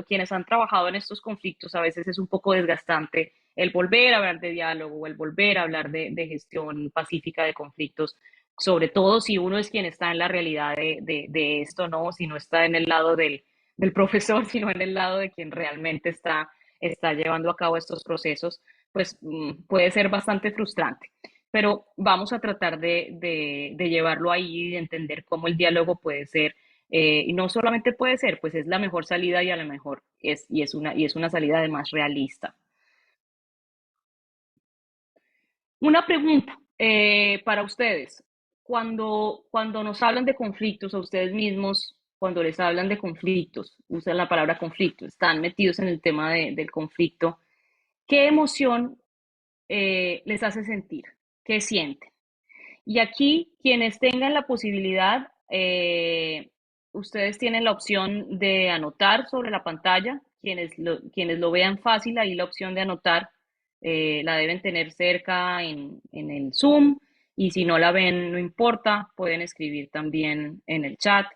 Speaker 2: quienes han trabajado en estos conflictos a veces es un poco desgastante el volver a hablar de diálogo o el volver a hablar de gestión pacífica de conflictos, sobre todo si uno es quien está en la realidad de esto, ¿no? Si no está en el lado del profesor, sino en el lado de quien realmente está llevando a cabo estos procesos, pues puede ser bastante frustrante, pero vamos a tratar de llevarlo ahí y de entender cómo el diálogo puede ser, y no solamente puede ser, pues es la mejor salida y a lo mejor y es una salida además realista. Una pregunta para ustedes. Cuando nos hablan de conflictos a ustedes mismos, cuando les hablan de conflictos, usan la palabra conflicto, están metidos en el tema del conflicto, ¿qué emoción les hace sentir? ¿Qué sienten? Y aquí, quienes tengan la posibilidad, ustedes tienen la opción de anotar sobre la pantalla. Quienes lo vean fácil, ahí la opción de anotar la deben tener cerca en el Zoom. Y si no la ven, no importa, pueden escribir también en el chat.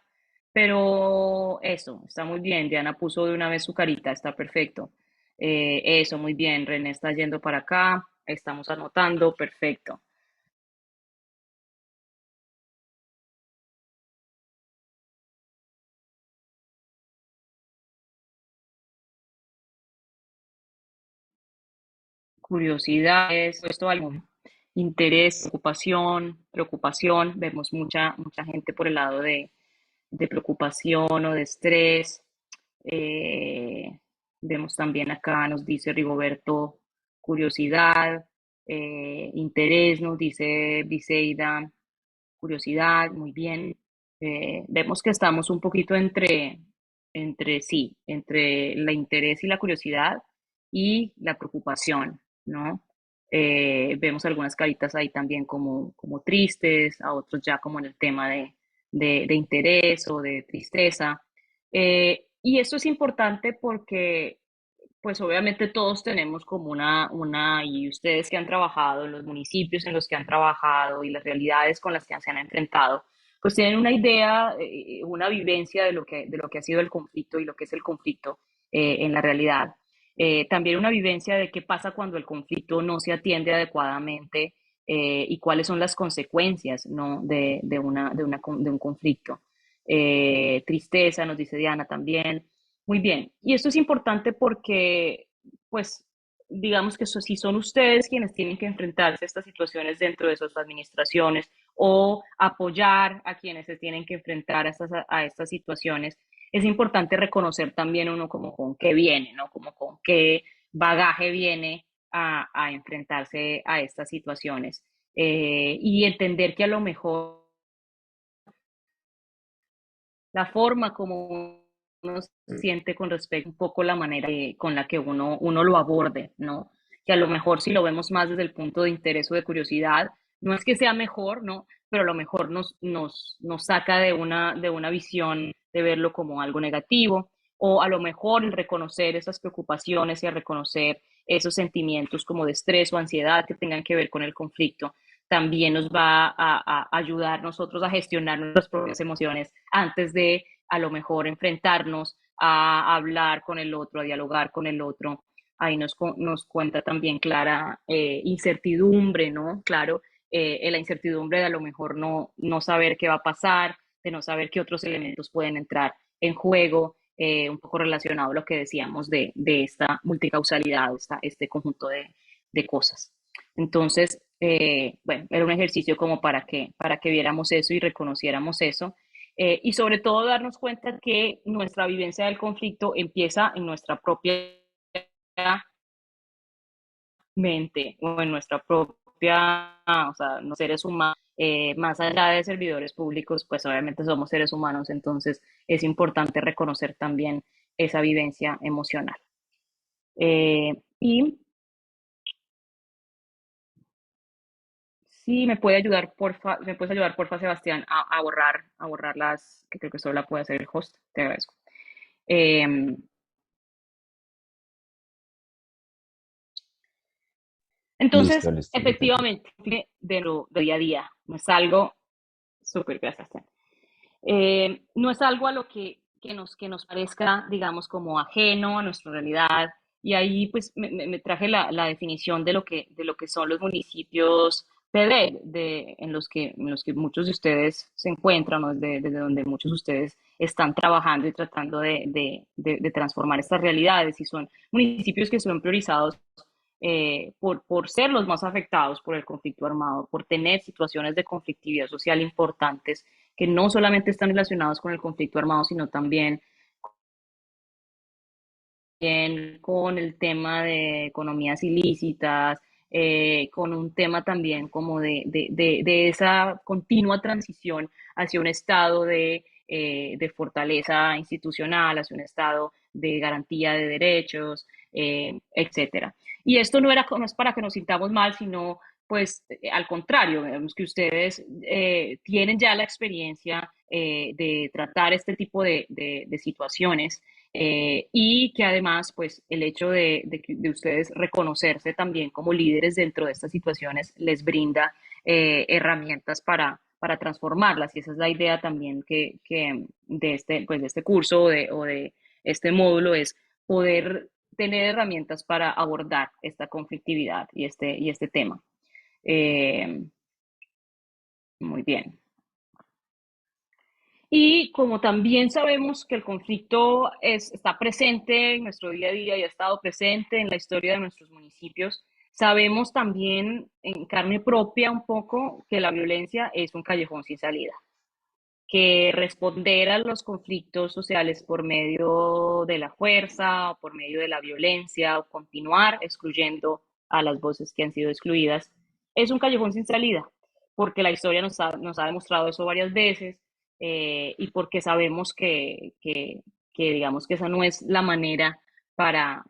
Speaker 2: Pero eso, está muy bien. Diana puso de una vez su carita, está perfecto. Eso, muy bien. René está yendo para acá, estamos anotando, perfecto. Curiosidades, esto algo, interés, preocupación, vemos mucha gente por el lado de preocupación o de estrés. Eh, Vemos también acá, nos dice Rigoberto, curiosidad, interés, nos dice Briseida, curiosidad, muy bien. Vemos que estamos un poquito entre el interés y la curiosidad y la preocupación, ¿no? Vemos algunas caritas ahí también como tristes, a otros ya como en el tema de interés o de tristeza. Y esto es importante porque pues obviamente todos tenemos como y ustedes que han trabajado en los municipios en los que han trabajado y las realidades con las que se han enfrentado, pues tienen una idea, una vivencia de lo que ha sido el conflicto y lo que es el conflicto en la realidad. También una vivencia de qué pasa cuando el conflicto no se atiende adecuadamente y cuáles son las consecuencias, ¿no? de un conflicto. Tristeza, nos dice Diana también. Muy bien, y esto es importante porque, pues, digamos que si son ustedes quienes tienen que enfrentarse a estas situaciones dentro de sus administraciones o apoyar a quienes se tienen que enfrentar a estas situaciones, es importante reconocer también uno como con qué viene, ¿no? Como con qué bagaje viene a enfrentarse a estas situaciones. Y entender que a lo mejor la forma como uno se siente con respecto un poco a la manera con la que uno lo aborde, ¿no? Que a lo mejor si lo vemos más desde el punto de interés o de curiosidad, no es que sea mejor, ¿no? Pero a lo mejor nos saca de una visión de verlo como algo negativo, o a lo mejor el reconocer esas preocupaciones y a reconocer esos sentimientos como de estrés o ansiedad que tengan que ver con el conflicto, también nos va a ayudar nosotros a gestionar nuestras propias emociones antes de a lo mejor enfrentarnos a hablar con el otro, a dialogar con el otro, ahí nos cuenta también Clara, incertidumbre, ¿no? Claro, la incertidumbre de a lo mejor no saber qué va a pasar, de no saber qué otros elementos pueden entrar en juego, un poco relacionado a lo que decíamos de esta multicausalidad, este conjunto de cosas. Entonces, bueno, era un ejercicio como para que viéramos eso y reconociéramos eso. Y sobre todo darnos cuenta que nuestra vivencia del conflicto empieza en nuestra propia mente o en nuestra propia, o sea, los seres humanos, más allá de servidores públicos, pues obviamente somos seres humanos, entonces es importante reconocer también esa vivencia emocional. Y sí, me puedes ayudar, porfa, Sebastián, a borrar las, que creo que solo la puede hacer el host, te agradezco. Eh,
Speaker 3: Listo,
Speaker 2: entonces,
Speaker 3: listo, perfecto.
Speaker 2: efectivamente, de lo de día a día, no es algo, súper, gracias, Sebastián. No es algo a lo que nos parezca, digamos, como ajeno a nuestra realidad. Y ahí pues me traje la definición de lo que son los municipios PD, en los que muchos de ustedes se encuentran, ¿no? Desde donde muchos de ustedes están trabajando y tratando de transformar estas realidades. Y son municipios que son priorizados por ser los más afectados por el conflicto armado, por tener situaciones de conflictividad social importantes que no solamente están relacionados con el conflicto armado, sino también con el tema de economías ilícitas, con un tema también como de esa continua transición hacia un estado de fortaleza institucional, hacia un estado de garantía de derechos, etcétera. Y esto no es para que nos sintamos mal, sino pues al contrario, vemos que ustedes tienen ya la experiencia de tratar este tipo de situaciones y que además, pues, el hecho de ustedes reconocerse también como líderes dentro de estas situaciones les brinda herramientas para transformarlas. Y esa es la idea también que pues, de este curso o de este módulo es poder tener herramientas para abordar esta conflictividad y este tema. Eh, muy bien. Y como también sabemos que el conflicto está presente en nuestro día a día y ha estado presente en la historia de nuestros municipios, sabemos también en carne propia un poco que la violencia es un callejón sin salida, que responder a los conflictos sociales por medio de la fuerza o por medio de la violencia o continuar excluyendo a las voces que han sido excluidas es un callejón sin salida, porque la historia nos ha demostrado eso varias veces y porque sabemos digamos que esa no es la manera para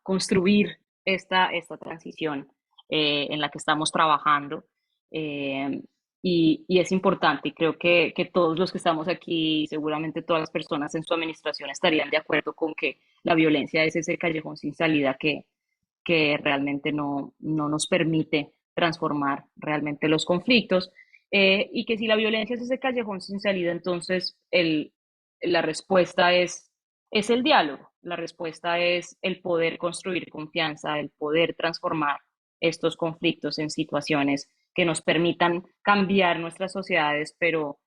Speaker 2: construir esta transición en la que estamos trabajando. Eh, y es importante, y creo que todos los que estamos aquí, seguramente todas las personas en su administración estarían de acuerdo con que la violencia es ese callejón sin salida que realmente no nos permite transformar realmente los conflictos. Y que si la violencia es ese callejón sin salida, entonces la respuesta es el diálogo, la respuesta es el poder construir confianza, el poder transformar estos conflictos en situaciones que nos permitan cambiar nuestras sociedades, pero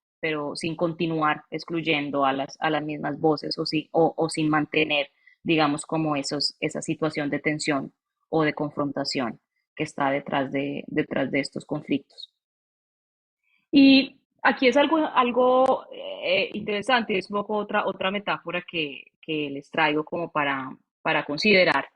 Speaker 2: sin continuar excluyendo a las mismas voces o sin mantener, digamos, como esa situación de tensión o de confrontación que está detrás de estos conflictos. Y aquí es algo interesante, es un poco otra metáfora que les traigo como para considerar,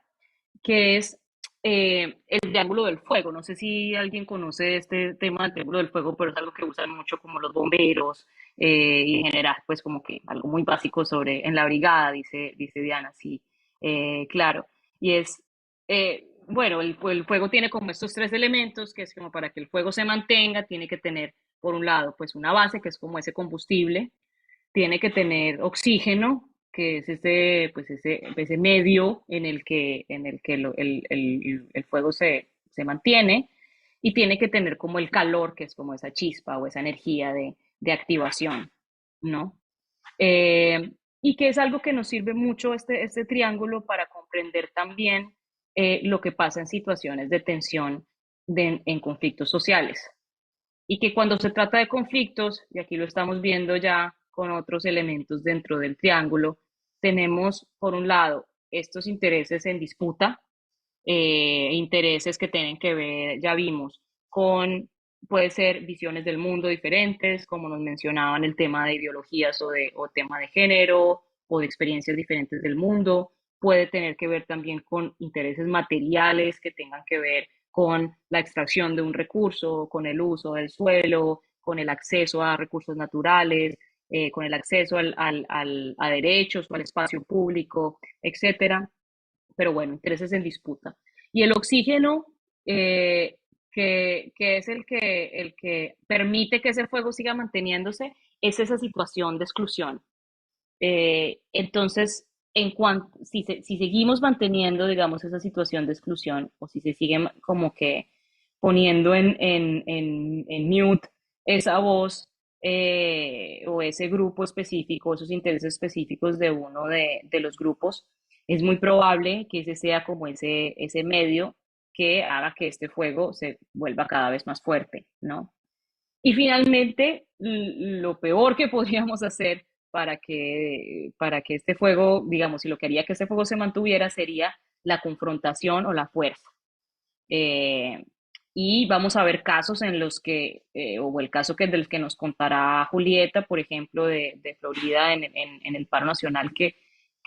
Speaker 2: que es el triángulo del fuego. No sé si alguien conoce este tema del triángulo del fuego, pero es algo que usan mucho como los bomberos y en general, pues como que algo muy básico en la brigada, dice Diana, sí, claro. Y bueno, el fuego tiene como estos tres elementos, que es como para que el fuego se mantenga, tiene que tener, por un lado, pues una base, que es como ese combustible, tiene que tener oxígeno, que es pues ese medio en el que el fuego se mantiene, y tiene que tener como el calor, que es como esa chispa o esa energía de activación, ¿no? Y que es algo que nos sirve mucho este triángulo para comprender también lo que pasa en situaciones de tensión en conflictos sociales. Y que cuando se trata de conflictos, y aquí lo estamos viendo ya con otros elementos dentro del triángulo, tenemos por un lado estos intereses en disputa, intereses que tienen que ver, ya vimos, con, puede ser visiones del mundo diferentes, como nos mencionaban el tema de ideologías o tema de género o de experiencias diferentes del mundo, puede tener que ver también con intereses materiales que tengan que ver con la extracción de un recurso, con el uso del suelo, con el acceso a recursos naturales, con el acceso a derechos o al espacio público, etcétera. Pero bueno, intereses en disputa. Y el oxígeno, eh, que es el que permite que ese fuego siga manteniéndose, es esa situación de exclusión. Entonces, si seguimos manteniendo, digamos, esa situación de exclusión, o si se sigue como que poniendo en mute esa voz o ese grupo específico, esos intereses específicos de uno de los grupos, es muy probable que ese sea como ese medio que haga que este fuego se vuelva cada vez más fuerte, ¿no? Y finalmente, lo peor que podríamos hacer para que este fuego, digamos, si lo que haría que este fuego se mantuviera sería la confrontación o la fuerza. Eh, y vamos a ver casos en los que, o el caso que del que nos contará Julieta, por ejemplo, de Florida en el paro nacional, que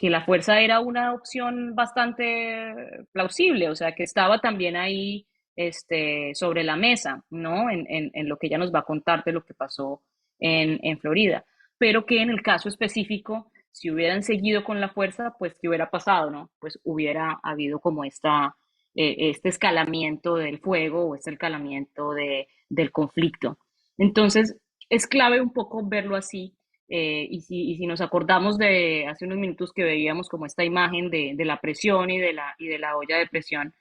Speaker 2: la fuerza era una opción bastante plausible, o sea, que estaba también ahí sobre la mesa, ¿no? En lo que ella nos va a contar de lo que pasó en Florida, pero que en el caso específico, si hubieran seguido con la fuerza, pues, ¿qué hubiera pasado, no? Pues hubiera habido como este escalamiento del fuego o este escalamiento del conflicto. Entonces, es clave un poco verlo así. Y si nos acordamos de hace unos minutos que veíamos como esta imagen de la presión y de la olla de presión,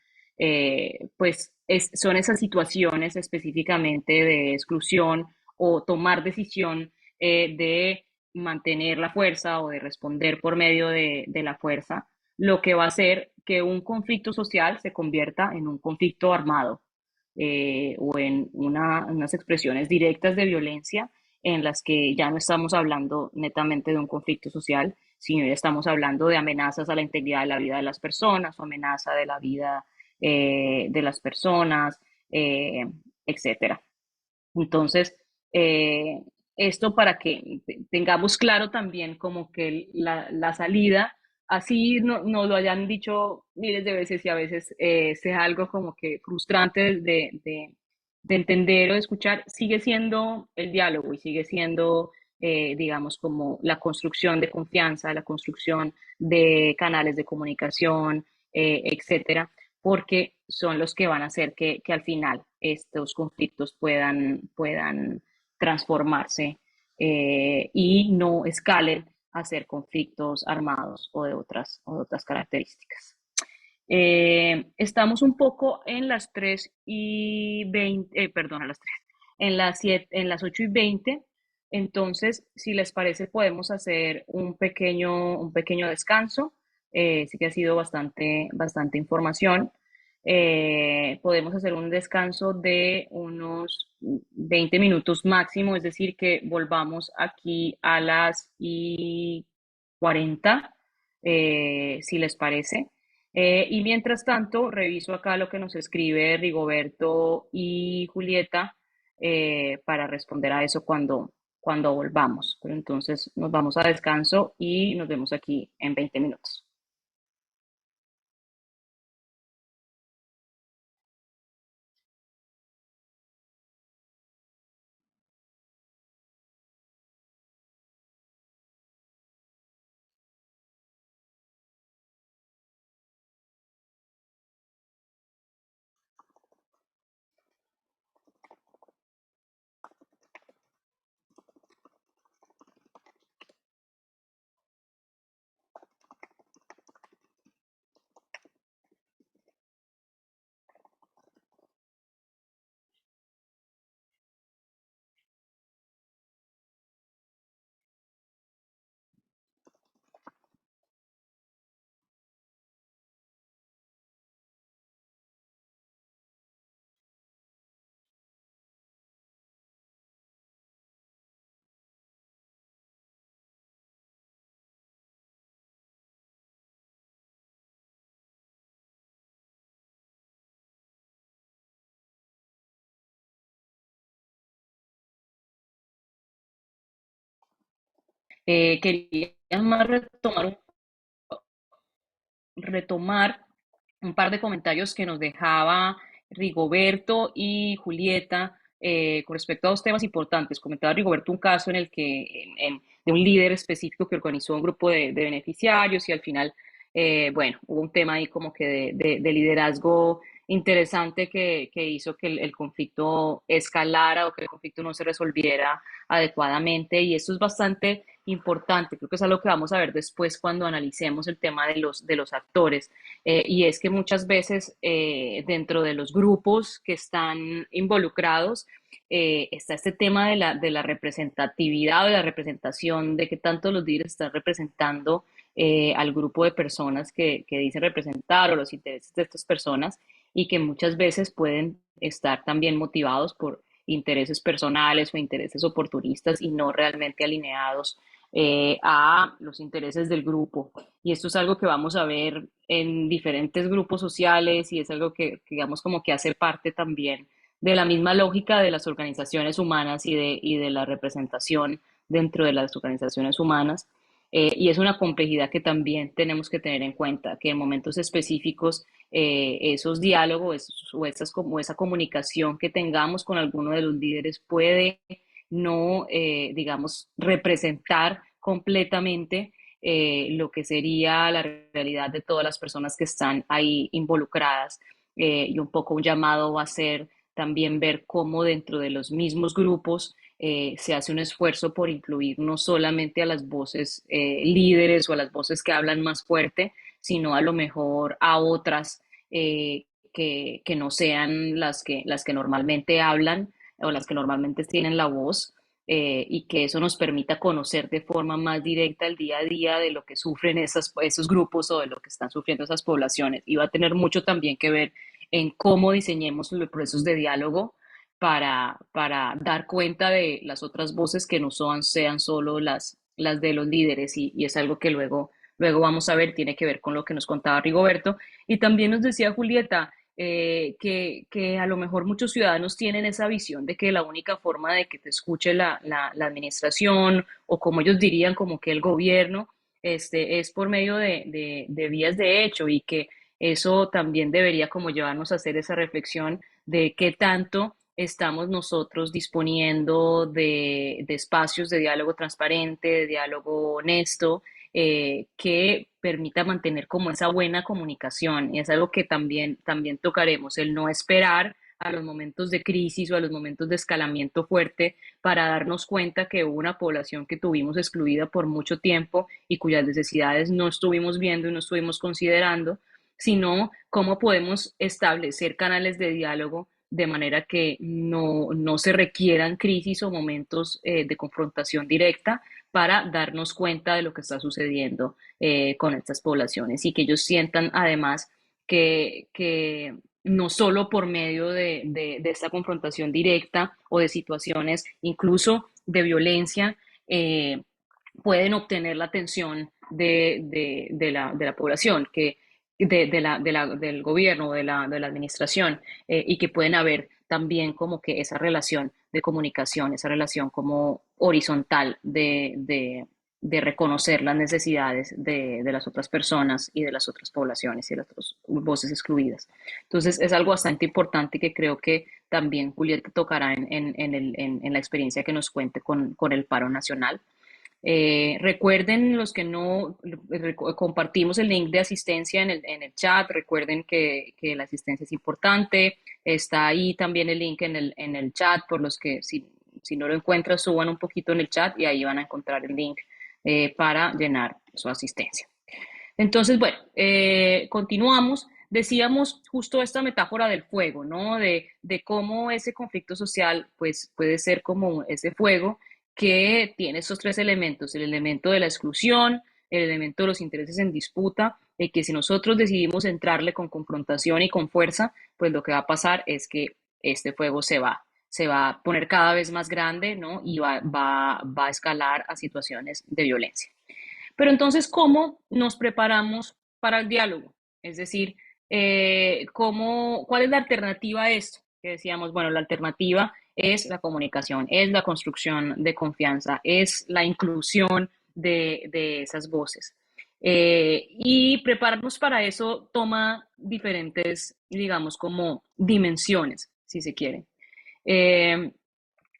Speaker 2: pues son esas situaciones específicamente de exclusión o tomar decisión de mantener la fuerza o de responder por medio de la fuerza, lo que va a hacer que un conflicto social se convierta en un conflicto armado o en unas expresiones directas de violencia en las que ya no estamos hablando netamente de un conflicto social, sino ya estamos hablando de amenazas a la integridad de la vida de las personas o amenaza de la vida de las personas, eh, etcétera. Entonces, eh, esto para que tengamos claro también como que la salida, así nos lo hayan dicho miles de veces y a veces sea algo como que frustrante de entender o de escuchar, sigue siendo el diálogo y sigue siendo, digamos, como la construcción de confianza, la construcción de canales de comunicación, etcétera, porque son los que van a hacer que al final estos conflictos puedan transformarse y no escalen a ser conflictos armados o de otras características. Estamos un poco en las 3:20, perdón, a las 3, en las 8:20. Entonces, si les parece, podemos hacer un pequeño descanso. Sí que ha sido bastante información. Podemos hacer un descanso de unos 20 minutos máximo, es decir, que volvamos aquí a las y 40, si les parece. Y mientras tanto, reviso acá lo que nos escribe Rigoberto y Julieta para responder a eso cuando volvamos. Pero entonces nos vamos a descanso y nos vemos aquí en 20 minutos. Quería más retomar un par de comentarios que nos dejaba Rigoberto y Julieta con respecto a dos temas importantes. Comentaba Rigoberto un caso en el que, de un líder específico que organizó un grupo de beneficiarios y al final, bueno, hubo un tema ahí como que de liderazgo interesante que hizo que el conflicto escalara o que el conflicto no se resolviera adecuadamente y esto es bastante importante, creo que es algo que vamos a ver después cuando analicemos el tema de los actores. Y es que muchas veces dentro de los grupos que están involucrados está este tema de la representatividad o de la representación, de que tanto los líderes están representando al grupo de personas que dicen representar o los intereses de estas personas y que muchas veces pueden estar también motivados por intereses personales o intereses oportunistas y no realmente alineados a los intereses del grupo. Y esto es algo que vamos a ver en diferentes grupos sociales y es algo que digamos, como que hace parte también de la misma lógica de las organizaciones humanas y de la representación dentro de las organizaciones humanas. Y es una complejidad que también tenemos que tener en cuenta, que en momentos específicos esos diálogos como esa comunicación que tengamos con alguno de los líderes puede no, digamos, representar completamente lo que sería la realidad de todas las personas que están ahí involucradas. Y un poco un llamado va a ser también ver cómo dentro de los mismos grupos se hace un esfuerzo por incluir no solamente a las voces líderes o a las voces que hablan más fuerte, sino a lo mejor a otras que no sean las que normalmente hablan o las que normalmente tienen la voz y que eso nos permita conocer de forma más directa el día a día de lo que sufren esos grupos o de lo que están sufriendo esas poblaciones. Y va a tener mucho también que ver en cómo diseñemos los procesos de diálogo para dar cuenta de las otras voces que no sean solo las de los líderes y es algo que luego vamos a ver, tiene que ver con lo que nos contaba Rigoberto. Y también nos decía Julieta, que a lo mejor muchos ciudadanos tienen esa visión de que la única forma de que te escuche la administración o como ellos dirían, como que el gobierno, es por medio de vías de hecho y que eso también debería como llevarnos a hacer esa reflexión de qué tanto estamos nosotros disponiendo de espacios de diálogo transparente, de diálogo honesto, que permita mantener como esa buena comunicación. Y es algo que también tocaremos, el no esperar a los momentos de crisis o a los momentos de escalamiento fuerte para darnos cuenta que hubo una población que tuvimos excluida por mucho tiempo y cuyas necesidades no estuvimos viendo y no estuvimos considerando, sino cómo podemos establecer canales de diálogo de manera que no se requieran crisis o momentos de confrontación directa para darnos cuenta de lo que está sucediendo con estas poblaciones y que ellos sientan además que no solo por medio de esta confrontación directa o de situaciones incluso de violencia, pueden obtener la atención de la población, del gobierno, de la administración, y que pueden haber también como que esa relación de comunicación, esa relación como horizontal de reconocer las necesidades de las otras personas y de las otras poblaciones y de las otras voces excluidas. Entonces es algo bastante importante que creo que también Julieta tocará en la experiencia que nos cuente con el paro nacional. Recuerden los que no compartimos el link de asistencia en el chat, recuerden que la asistencia es importante, está ahí también el link en el chat, por los que si no lo encuentran, suban un poquito en el chat y ahí van a encontrar el link para llenar su asistencia. Entonces, bueno, continuamos. Decíamos justo esta metáfora del fuego, ¿no? De cómo ese conflicto social, pues, puede ser como ese fuego que tiene esos tres elementos, el elemento de la exclusión, el elemento de los intereses en disputa, y que si nosotros decidimos entrarle con confrontación y con fuerza, pues lo que va a pasar es que este fuego se va a poner cada vez más grande, ¿no? Y va a escalar a situaciones de violencia. Pero entonces, ¿cómo nos preparamos para el diálogo? Es decir, ¿cuál es la alternativa a esto? Que decíamos, bueno, la alternativa es la comunicación, es la construcción de confianza, es la inclusión de esas voces. Y prepararnos para eso toma diferentes, digamos, como dimensiones, si se quiere. Eh,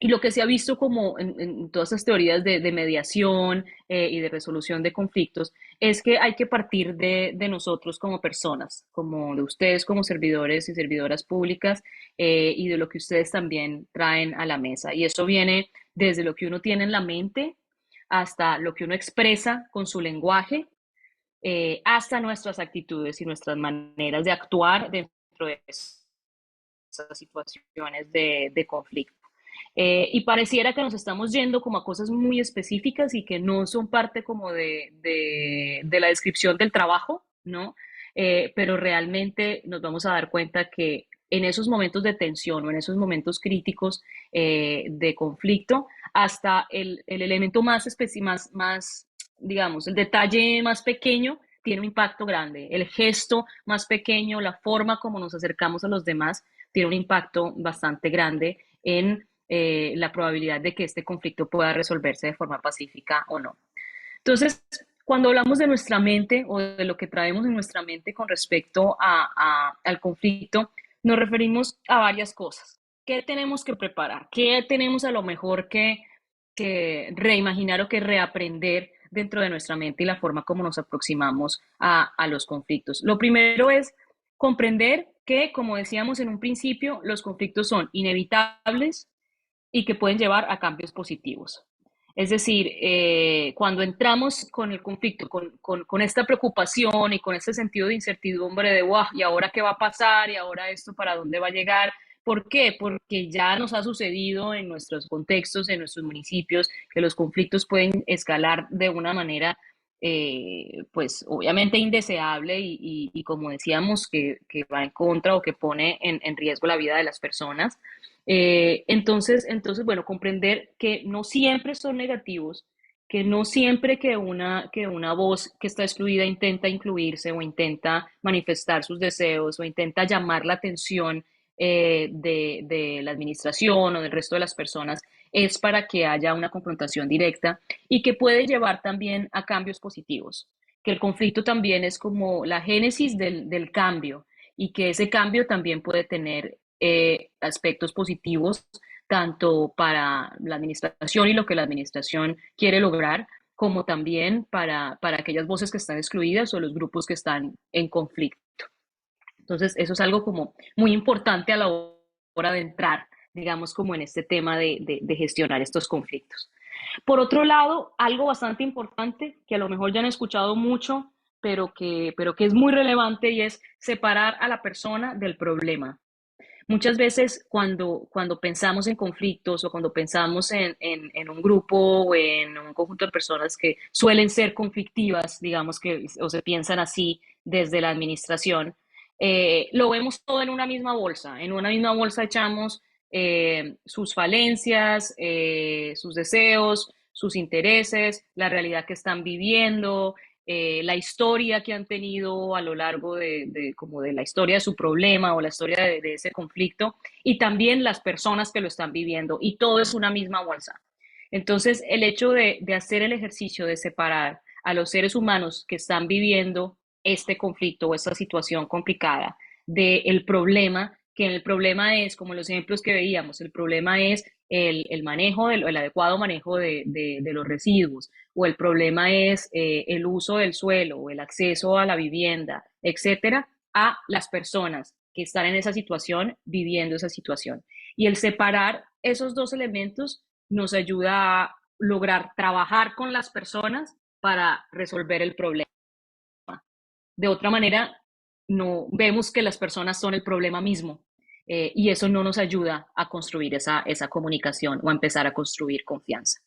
Speaker 2: y lo que se ha visto como en todas estas teorías de mediación y de resolución de conflictos es que hay que partir de nosotros como personas, como de ustedes como servidores y servidoras públicas y de lo que ustedes también traen a la mesa. Y eso viene desde lo que uno tiene en la mente hasta lo que uno expresa con su lenguaje, hasta nuestras actitudes y nuestras maneras de actuar dentro de esas situaciones de conflicto. Y pareciera que nos estamos yendo como a cosas muy específicas y que no son parte como de la descripción del trabajo, ¿no? Pero realmente nos vamos a dar cuenta que en esos momentos de tensión o en esos momentos críticos de conflicto, hasta el elemento más, digamos, el detalle más pequeño tiene un impacto grande. El gesto más pequeño, la forma como nos acercamos a los demás, tiene un impacto bastante grande en la probabilidad de que este conflicto pueda resolverse de forma pacífica o no. Entonces, cuando hablamos de nuestra mente o de lo que traemos en nuestra mente con respecto al conflicto, nos referimos a varias cosas. ¿Qué tenemos que preparar? ¿Qué tenemos a lo mejor que reimaginar o que reaprender dentro de nuestra mente y la forma como nos aproximamos a los conflictos? Lo primero es comprender que, como decíamos en un principio, los conflictos son inevitables y que pueden llevar a cambios positivos. Es decir, cuando entramos con el conflicto, con esta preocupación y con este sentido de incertidumbre de, wow, ¿y ahora qué va a pasar? ¿Y ahora esto para dónde va a llegar? ¿Por qué? Porque ya nos ha sucedido en nuestros contextos, en nuestros municipios, que los conflictos pueden escalar de una manera, pues obviamente indeseable y como decíamos, que va en contra o que pone en riesgo la vida de las personas. Entonces, bueno, comprender que no siempre son negativos, que no siempre que una voz que está excluida intenta incluirse o intenta manifestar sus deseos o intenta llamar la atención de la administración o del resto de las personas es para que haya una confrontación directa y que puede llevar también a cambios positivos, que el conflicto también es como la génesis del cambio y que ese cambio también puede tener aspectos positivos tanto para la administración y lo que la administración quiere lograr, como también para aquellas voces que están excluidas o los grupos que están en conflicto. Entonces, eso es algo como muy importante a la hora de entrar, digamos, como en este tema de gestionar estos conflictos. Por otro lado, algo bastante importante que a lo mejor ya han escuchado mucho, pero que es muy relevante y es separar a la persona del problema. Muchas veces cuando pensamos en conflictos o cuando pensamos en un grupo o en un conjunto de personas que suelen ser conflictivas, digamos que o se piensan así desde la administración, lo vemos todo en una misma bolsa. En una misma bolsa echamos sus falencias, sus deseos, sus intereses, la realidad que están viviendo, la historia que han tenido a lo largo como de la historia de su problema o la historia de ese conflicto y también las personas que lo están viviendo y todo es una misma bolsa. Entonces, el hecho de hacer el ejercicio de separar a los seres humanos que están viviendo este conflicto o esta situación complicada del problema, que el problema es, como los ejemplos que veíamos, el problema es el manejo, el adecuado manejo de los residuos, o el problema es el uso del suelo o el acceso a la vivienda, etcétera, a las personas que están en esa situación, viviendo esa situación. Y el separar esos dos elementos nos ayuda a lograr trabajar con las personas para resolver el problema. De otra manera, no vemos que las personas son el problema mismo y eso no nos ayuda a construir esa comunicación o a empezar a construir confianza.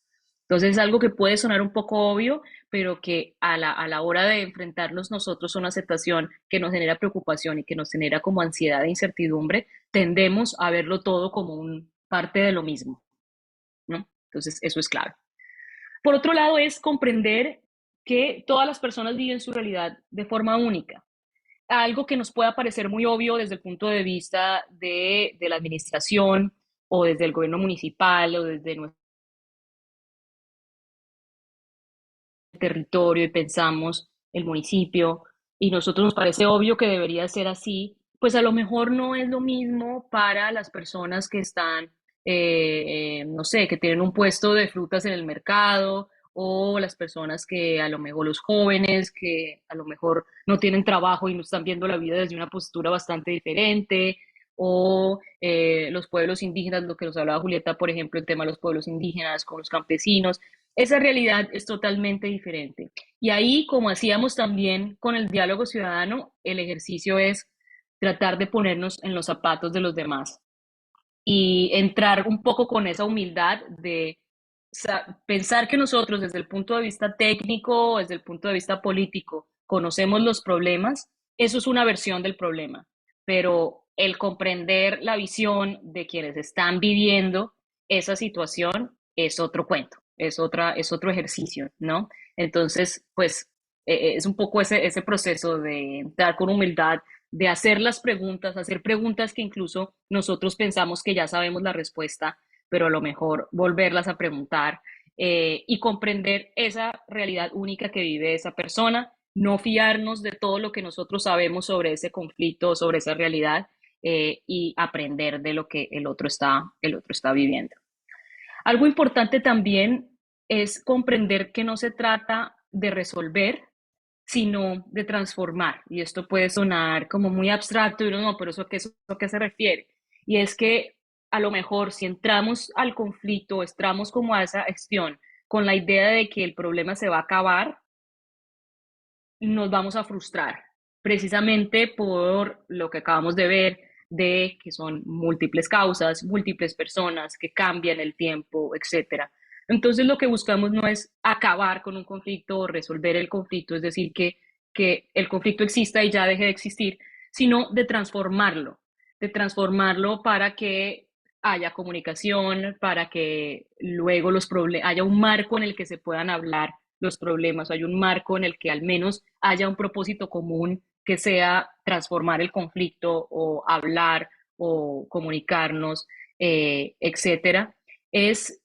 Speaker 2: Entonces es algo que puede sonar un poco obvio, pero que a la hora de enfrentarnos nosotros a una aceptación que nos genera preocupación y que nos genera como ansiedad e incertidumbre, tendemos a verlo todo como un parte de lo mismo, ¿no? Entonces eso es clave. Por otro lado, es comprender que todas las personas viven su realidad de forma única. Algo que nos pueda parecer muy obvio desde el punto de vista de la administración o desde el gobierno municipal o desde nuestra territorio y pensamos el municipio, y nosotros nos parece obvio que debería ser así, pues a lo mejor no es lo mismo para las personas que están, no sé, que tienen un puesto de frutas en el mercado, o las personas que a lo mejor los jóvenes que a lo mejor no tienen trabajo y no están viendo la vida desde una postura bastante diferente, o los pueblos indígenas, lo que nos hablaba Julieta, por ejemplo, el tema de los pueblos indígenas con los campesinos. Esa realidad es totalmente diferente. Y ahí, como hacíamos también con el diálogo ciudadano, el ejercicio es tratar de ponernos en los zapatos de los demás y entrar un poco con esa humildad de pensar que nosotros desde el punto de vista técnico, desde el punto de vista político, conocemos los problemas, eso es una versión del problema, pero el comprender la visión de quienes están viviendo esa situación es otro cuento, es otro ejercicio, ¿no? Entonces, pues es un poco ese proceso de entrar con humildad, de hacer preguntas que incluso nosotros pensamos que ya sabemos la respuesta, pero a lo mejor volverlas a preguntar y comprender esa realidad única que vive esa persona, no fiarnos de todo lo que nosotros sabemos sobre ese conflicto, sobre esa realidad y aprender de lo que el otro está viviendo. Algo importante también es comprender que no se trata de resolver, sino de transformar. Y esto puede sonar como muy abstracto y uno no, pero ¿eso a qué se refiere? Y es que a lo mejor si entramos al conflicto, entramos como a esa acción con la idea de que el problema se va a acabar, nos vamos a frustrar, precisamente por lo que acabamos de ver, de que son múltiples causas, múltiples personas que cambian el tiempo, etcétera. Entonces lo que buscamos no es acabar con un conflicto o resolver el conflicto, es decir, que el conflicto exista y ya deje de existir, sino de transformarlo para que haya comunicación, para que luego haya un marco en el que se puedan hablar los problemas, hay un marco en el que al menos haya un propósito común que sea transformar el conflicto o hablar o comunicarnos, etcétera, es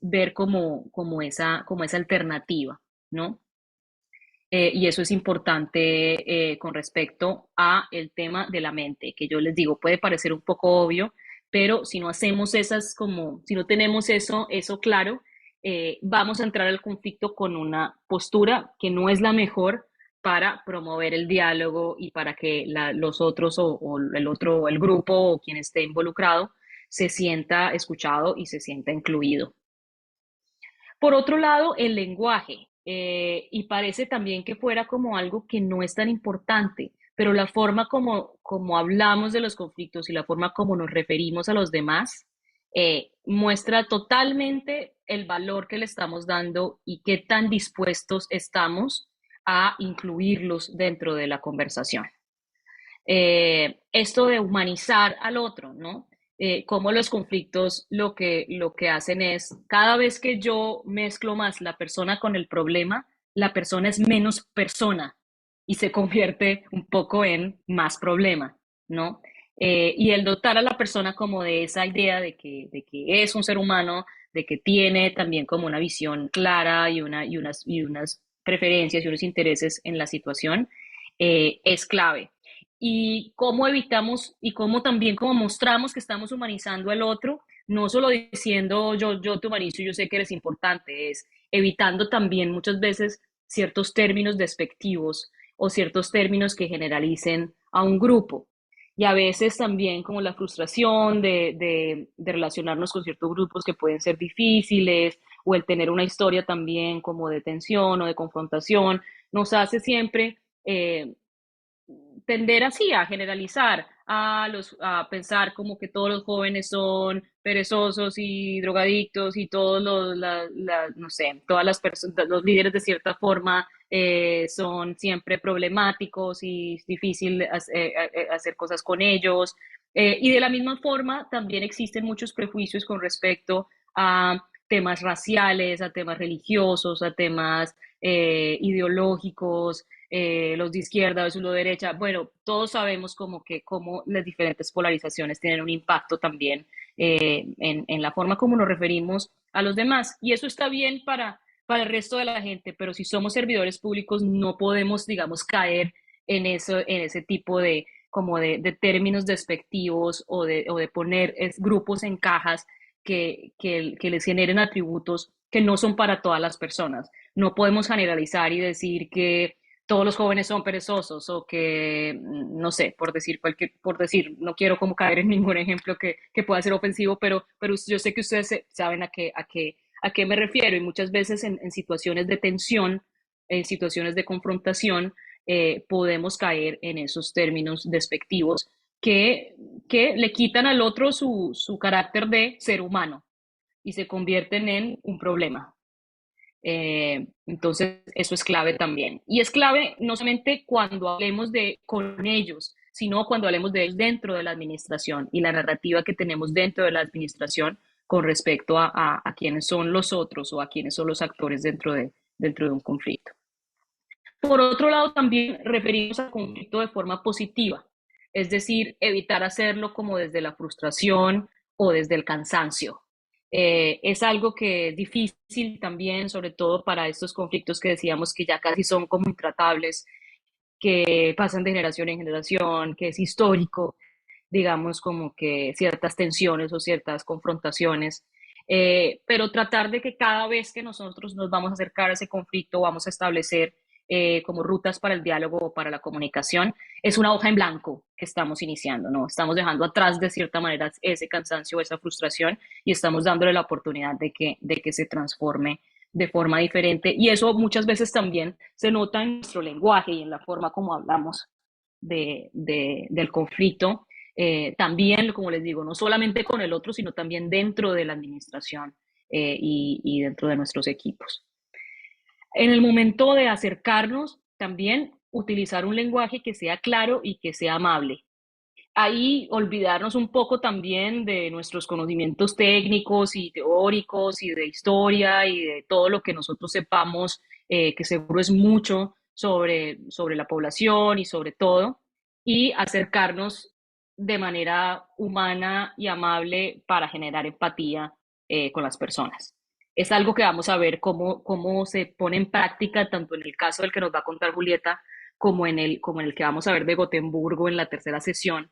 Speaker 2: ver como esa alternativa, ¿no? Y eso es importante con respecto a el tema de la mente, que yo les digo, puede parecer un poco obvio, pero si no hacemos si no tenemos eso claro, vamos a entrar al conflicto con una postura que no es la mejor para promover el diálogo y para que los otros o el grupo o quien esté involucrado se sienta escuchado y se sienta incluido. Por otro lado, el lenguaje, y parece también que fuera como algo que no es tan importante, pero la forma como hablamos de los conflictos y la forma como nos referimos a los demás muestra totalmente el valor que le estamos dando y qué tan dispuestos estamos a incluirlos dentro de la conversación. Esto de humanizar al otro, ¿no? Cómo los conflictos lo que hacen es, cada vez que yo mezclo más la persona con el problema, la persona es menos persona y se convierte un poco en más problema, ¿no? Y el dotar a la persona como de esa idea de que es un ser humano, de que tiene también como una visión clara y unas preferencias y unos intereses en la situación, es clave y cómo evitamos y cómo también como mostramos que estamos humanizando al otro, no solo diciendo yo te humanizo, yo sé que eres importante, es evitando también muchas veces ciertos términos despectivos o ciertos términos que generalicen a un grupo. Y a veces también como la frustración de relacionarnos con ciertos grupos que pueden ser difíciles o el tener una historia también como de tensión o de confrontación, nos hace siempre tender así a generalizar, a pensar como que todos los jóvenes son perezosos y drogadictos y todos no sé, todas las personas, los líderes de cierta forma son siempre problemáticos y es difícil hacer cosas con ellos. Y de la misma forma, también existen muchos prejuicios con respecto a temas raciales, a temas religiosos, a temas ideológicos, los de izquierda versus los de derecha. Bueno, todos sabemos como que cómo las diferentes polarizaciones tienen un impacto también en la forma como nos referimos a los demás. Y eso está bien para el resto de la gente, pero si somos servidores públicos no podemos, digamos, caer en eso, en ese tipo de, como de términos despectivos o de poner grupos en cajas que les generen atributos que no son para todas las personas. No podemos generalizar y decir que todos los jóvenes son perezosos o que, no sé, por decir, no quiero como caer en ningún ejemplo que pueda ser ofensivo, pero yo sé que ustedes saben a qué me refiero y muchas veces en situaciones de tensión, en situaciones de confrontación, podemos caer en esos términos despectivos que, que le quitan al otro su carácter de ser humano y se convierten en un problema. Entonces, eso es clave también. Y es clave no solamente cuando hablemos de con ellos, sino cuando hablemos de ellos dentro de la administración y la narrativa que tenemos dentro de la administración con respecto a quiénes son los otros o a quiénes son los actores dentro de un conflicto. Por otro lado, también referimos al conflicto de forma positiva, es decir, evitar hacerlo como desde la frustración o desde el cansancio. Es algo que es difícil también, sobre todo para estos conflictos que decíamos que ya casi son como intratables, que pasan de generación en generación, que es histórico, digamos, como que ciertas tensiones o ciertas confrontaciones, pero tratar de que cada vez que nosotros nos vamos a acercar a ese conflicto, vamos a establecer como rutas para el diálogo o para la comunicación, es una hoja en blanco que estamos iniciando, ¿no? Estamos dejando atrás de cierta manera ese cansancio, esa frustración y estamos dándole la oportunidad de que se transforme de forma diferente. Y eso muchas veces también se nota en nuestro lenguaje y en la forma como hablamos del conflicto. También, como les digo, no solamente con el otro, sino también dentro de la administración y dentro de nuestros equipos. En el momento de acercarnos, también utilizar un lenguaje que sea claro y que sea amable. Ahí olvidarnos un poco también de nuestros conocimientos técnicos y teóricos y de historia y de todo lo que nosotros sepamos, que seguro es mucho sobre la población y sobre todo, y acercarnos de manera humana y amable para generar empatía con las personas. Es algo que vamos a ver cómo se pone en práctica, tanto en el caso del que nos va a contar Julieta, como en el que vamos a ver de Gotemburgo en la tercera sesión,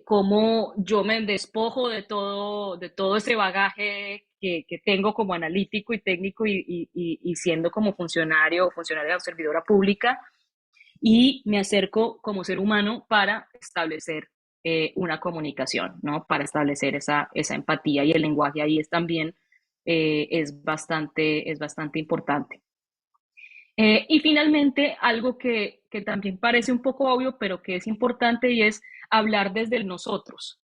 Speaker 2: cómo yo me despojo de todo ese bagaje que tengo como analítico y técnico y siendo como funcionario o funcionaria o servidora pública y me acerco como ser humano para establecer una comunicación, ¿no? Para establecer esa empatía y el lenguaje ahí es también es bastante importante. Y finalmente, algo que también parece un poco obvio, pero que es importante y es hablar desde el nosotros.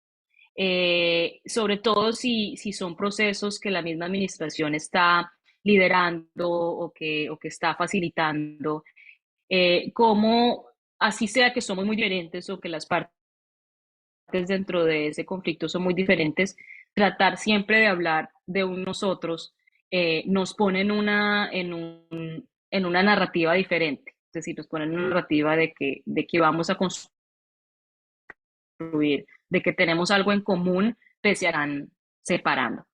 Speaker 2: Sobre todo si son procesos que la misma administración está liderando o que está facilitando, como así sea que somos muy diferentes o que las partes dentro de ese conflicto son muy diferentes, tratar siempre de hablar de un nosotros nos pone en una narrativa diferente. Es decir, nos pone en una narrativa de que vamos a construir, de que tenemos algo en común pese a que están separando.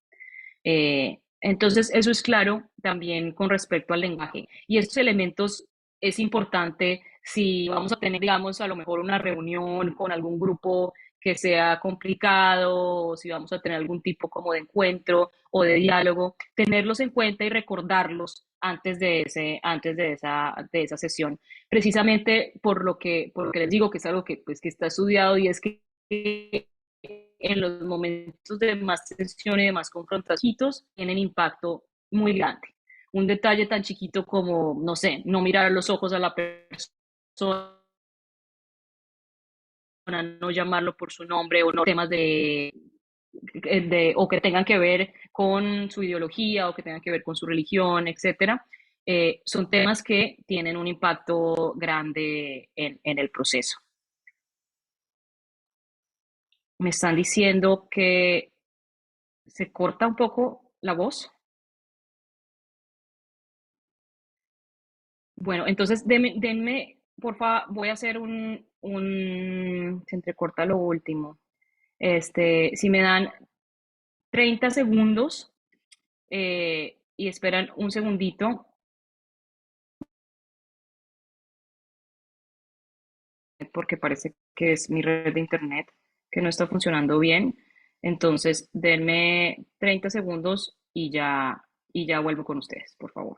Speaker 2: Entonces, eso es claro también con respecto al lenguaje. Y estos elementos es importante si vamos a tener, digamos, a lo mejor una reunión con algún grupo que sea complicado, o si vamos a tener algún tipo como de encuentro o de diálogo, tenerlos en cuenta y recordarlos antes de esa sesión, precisamente por lo que les digo que es algo que, pues, que está estudiado y es que en los momentos de más tensión y de más confrontaciones tienen impacto muy grande. Un detalle tan chiquito como, no sé, no mirar a los ojos a la persona, no llamarlo por su nombre o no temas o que tengan que ver con su ideología o que tengan que ver con su religión, etcétera, son temas que tienen un impacto grande en el proceso. Me están diciendo que se corta un poco la voz. Bueno, entonces denme, por favor, voy a hacer se entrecorta lo último. Si me dan 30 segundos, y esperan un segundito porque parece que es mi red de internet que no está funcionando bien. Entonces, denme 30 segundos y ya vuelvo con ustedes, por favor.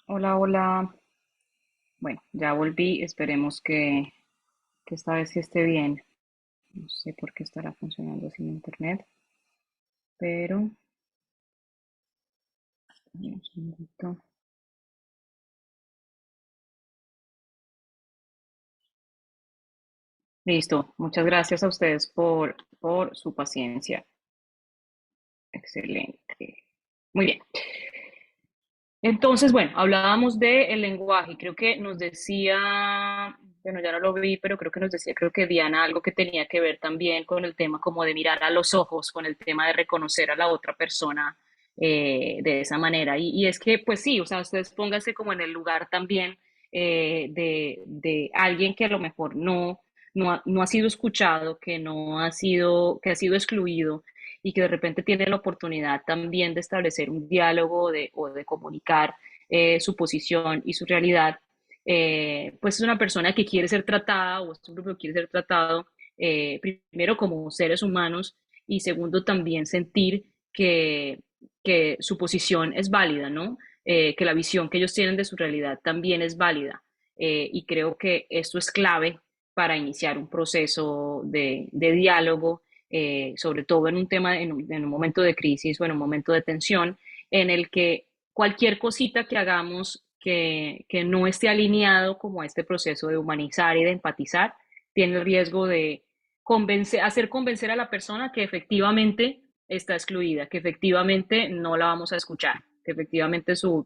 Speaker 2: Hola, hola. Bueno, ya volví. Esperemos que esta vez sí esté bien. No sé por qué estará funcionando sin internet, pero un segundito. Listo. Muchas gracias a ustedes por su paciencia. Excelente. Muy bien. Entonces, bueno, hablábamos del lenguaje. Creo que nos decía, bueno, ya no lo vi, pero creo que nos decía, creo que Diana, algo que tenía que ver también con el tema como de mirar a los ojos, con el tema de reconocer a la otra persona de esa manera. Y es que, pues sí, o sea, ustedes pónganse como en el lugar también de alguien que a lo mejor no ha sido escuchado, que no ha sido, que ha sido excluido y que de repente tiene la oportunidad también de establecer un diálogo o de comunicar su posición y su realidad, pues es una persona que quiere ser tratada o es un grupo que quiere ser tratado primero como seres humanos y segundo también sentir que su posición es válida, ¿no? Que la visión que ellos tienen de su realidad también es válida. Y creo que esto es clave para iniciar un proceso de diálogo sobre todo en un tema, en un momento de crisis o en un momento de tensión, en el que cualquier cosita que hagamos que no esté alineado como a este proceso de humanizar y de empatizar, tiene el riesgo de hacer convencer a la persona que efectivamente está excluida, que efectivamente no la vamos a escuchar, que efectivamente su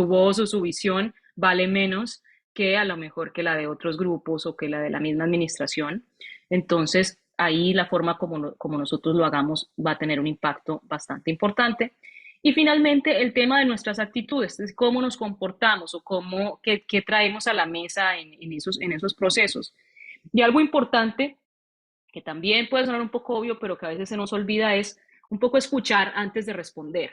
Speaker 2: voz o su visión vale menos que a lo mejor que la de otros grupos o que la de la misma administración. Entonces, ahí la forma como nosotros lo hagamos va a tener un impacto bastante importante. Y finalmente, el tema de nuestras actitudes, es cómo nos comportamos o qué traemos a la mesa en esos procesos. Y algo importante, que también puede sonar un poco obvio, pero que a veces se nos olvida, es un poco escuchar antes de responder.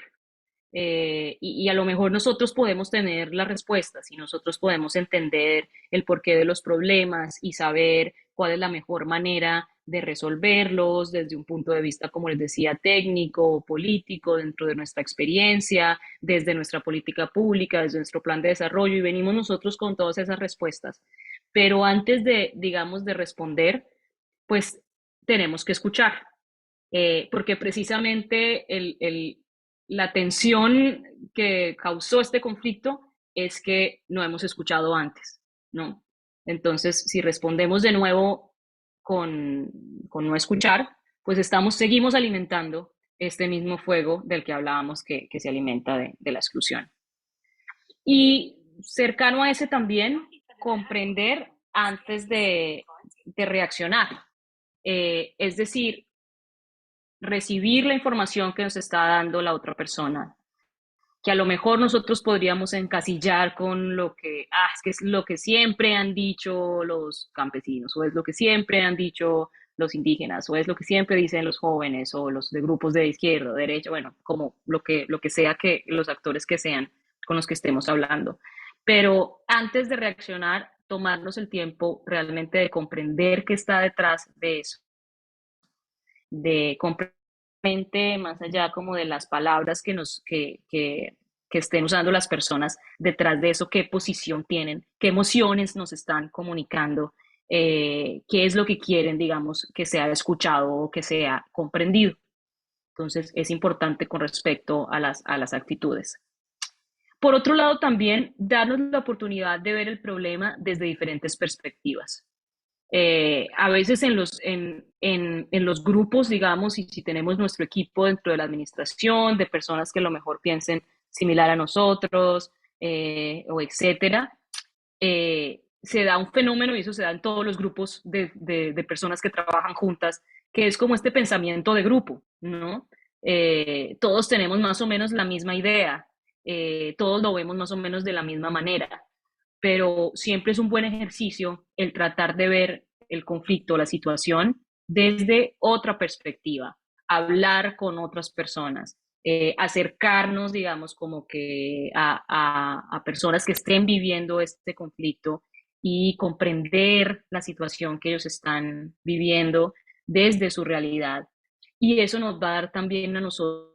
Speaker 2: Y a lo mejor nosotros podemos tener las respuestas y nosotros podemos entender el porqué de los problemas y saber cuál es la mejor manera de resolverlos desde un punto de vista, como les decía, técnico o político, dentro de nuestra experiencia, desde nuestra política pública, desde nuestro plan de desarrollo, y venimos nosotros con todas esas respuestas. Pero antes de, digamos, de responder, pues tenemos que escuchar, porque precisamente la tensión que causó este conflicto es que no hemos escuchado antes, ¿no? Entonces, si respondemos de nuevo con no escuchar, pues seguimos alimentando este mismo fuego del que hablábamos que se alimenta de la exclusión. Y cercano a ese también, comprender antes de reaccionar. Es decir, recibir la información que nos está dando la otra persona, que a lo mejor nosotros podríamos encasillar con lo que, es que es lo que siempre han dicho los campesinos, o es lo que siempre han dicho los indígenas, o es lo que siempre dicen los jóvenes, o los de grupos de izquierda, derecha, bueno, como lo que sea que los actores que sean con los que estemos hablando. Pero antes de reaccionar, tomarnos el tiempo realmente de comprender qué está detrás de eso, de comprender más allá como de las palabras que estén usando las personas, detrás de eso, qué posición tienen, qué emociones nos están comunicando, qué es lo que quieren, digamos, que sea escuchado o que sea comprendido. Entonces, es importante con respecto a las actitudes. Por otro lado, también darnos la oportunidad de ver el problema desde diferentes perspectivas. A veces en los grupos, digamos, y si tenemos nuestro equipo dentro de la administración, de personas que a lo mejor piensen similar a nosotros, o etcétera, se da un fenómeno, y eso se da en todos los grupos de personas que trabajan juntas, que es como este pensamiento de grupo, ¿no? Todos tenemos más o menos la misma idea, todos lo vemos más o menos de la misma manera, pero siempre es un buen ejercicio el tratar de ver el conflicto, la situación, desde otra perspectiva, hablar con otras personas, acercarnos, digamos, como que a personas que estén viviendo este conflicto y comprender la situación que ellos están viviendo desde su realidad. Y eso nos va a dar también a nosotros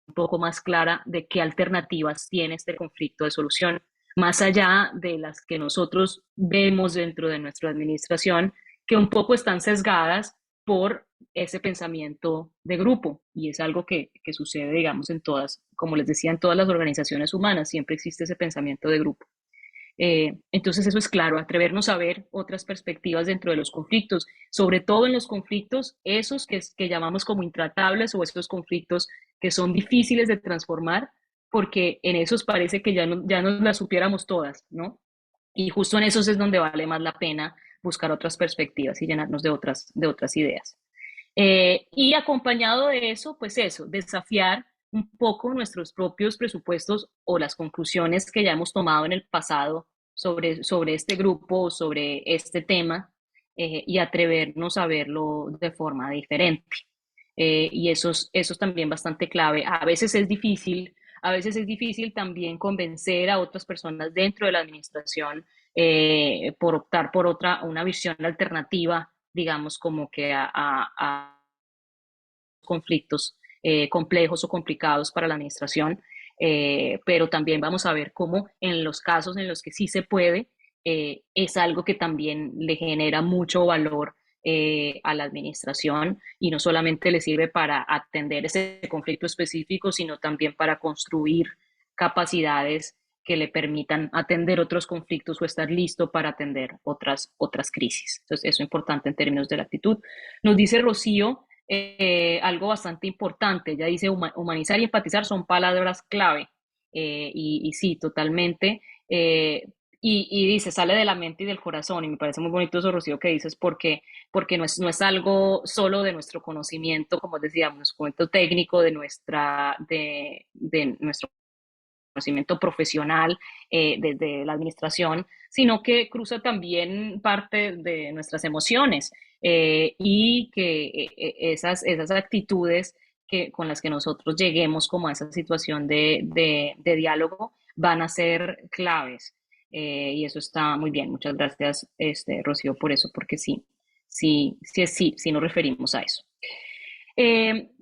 Speaker 2: un poco más clara de qué alternativas tiene este conflicto de solución, más allá de las que nosotros vemos dentro de nuestra administración, que un poco están sesgadas por ese pensamiento de grupo. Y es algo que sucede, digamos, en todas, como les decía, en todas las organizaciones humanas, siempre existe ese pensamiento de grupo. Entonces eso es claro, atrevernos a ver otras perspectivas dentro de los conflictos, sobre todo en los conflictos esos que llamamos como intratables, o esos conflictos que son difíciles de transformar, porque en esos parece que ya nos las supiéramos todas, ¿no? Y justo en esos es donde vale más la pena buscar otras perspectivas y llenarnos de otras ideas. Y acompañado de eso, pues eso, desafiar un poco nuestros propios presupuestos o las conclusiones que ya hemos tomado en el pasado sobre este grupo, sobre este tema, y atrevernos a verlo de forma diferente. Y eso es también bastante clave. A veces es difícil también convencer a otras personas dentro de la administración, por optar por una visión alternativa, digamos, como que a conflictos complejos o complicados para la administración, pero también vamos a ver cómo en los casos en los que sí se puede, es algo que también le genera mucho valor a la administración, y no solamente le sirve para atender ese conflicto específico, sino también para construir capacidades que le permitan atender otros conflictos o estar listo para atender otras crisis. Entonces, eso es importante en términos de la actitud. Nos dice Rocío algo bastante importante. Ella dice: humanizar y empatizar son palabras clave. Y sí, totalmente. y dice, sale de la mente y del corazón, y me parece muy bonito eso, Rocío, que dices, porque no es algo solo de nuestro conocimiento, como decíamos, nuestro conocimiento técnico, de nuestro conocimiento profesional desde la administración, sino que cruza también parte de nuestras emociones y que esas actitudes con las que nosotros lleguemos como a esa situación de diálogo van a ser claves. Y eso está muy bien. Muchas gracias, Rocío, por eso, porque sí, sí nos referimos a eso.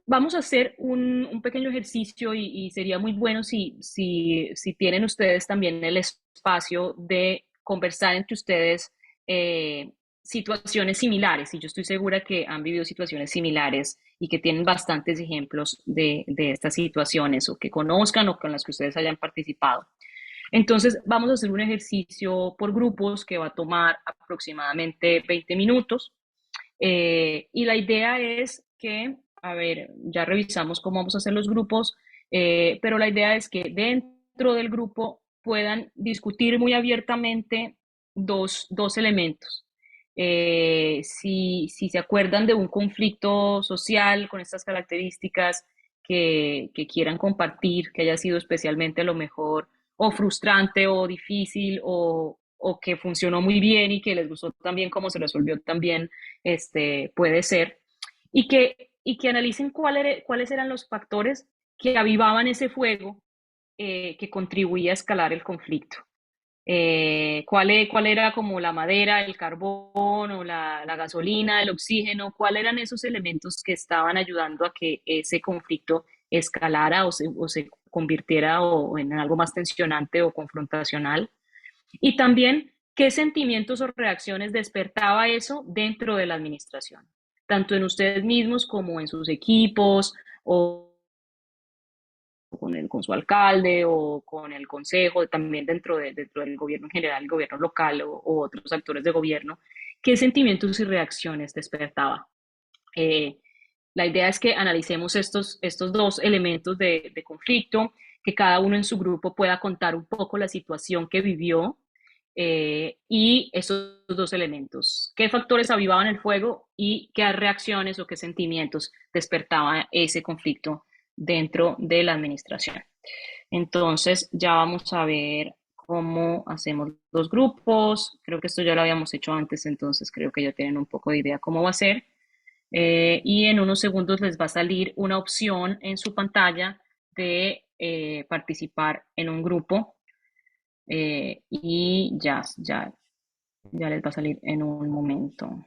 Speaker 2: Vamos a hacer un pequeño ejercicio y sería muy bueno si tienen ustedes también el espacio de conversar entre ustedes eh, situaciones similares. Y yo estoy segura que han vivido situaciones similares y que tienen bastantes ejemplos de estas situaciones o que conozcan o con las que ustedes hayan participado. Entonces, vamos a hacer un ejercicio por grupos que va a tomar aproximadamente 20 minutos. Y la idea es que, a ver, ya revisamos cómo vamos a hacer los grupos, pero la idea es que dentro del grupo puedan discutir muy abiertamente dos elementos. Si se acuerdan de un conflicto social con estas características que quieran compartir, que haya sido especialmente a lo mejor o frustrante o difícil o que funcionó muy bien y que les gustó también cómo se resolvió también puede ser, y que analicen cuáles eran los factores que avivaban ese fuego que contribuía a escalar el conflicto. ¿Cuál era como la madera, el carbón o la gasolina, el oxígeno? ¿Cuáles eran esos elementos que estaban ayudando a que ese conflicto escalara o se convirtiera en algo más tensionante o confrontacional? Y también, ¿qué sentimientos o reacciones despertaba eso dentro de la administración? Tanto en ustedes mismos como en sus equipos o con su alcalde o con el consejo, también dentro del gobierno en general, el gobierno local o otros actores de gobierno. ¿Qué sentimientos y reacciones despertaba? Eh, la idea es que analicemos estos dos elementos de conflicto, que cada uno en su grupo pueda contar un poco la situación que vivió y esos dos elementos. ¿Qué factores avivaban el fuego y qué reacciones o qué sentimientos despertaba ese conflicto dentro de la administración? Entonces, ya vamos a ver cómo hacemos los grupos. Creo que esto ya lo habíamos hecho antes, entonces creo que ya tienen un poco de idea cómo va a ser. Y en unos segundos les va a salir una opción en su pantalla de participar en un grupo y ya les va a salir en un momento.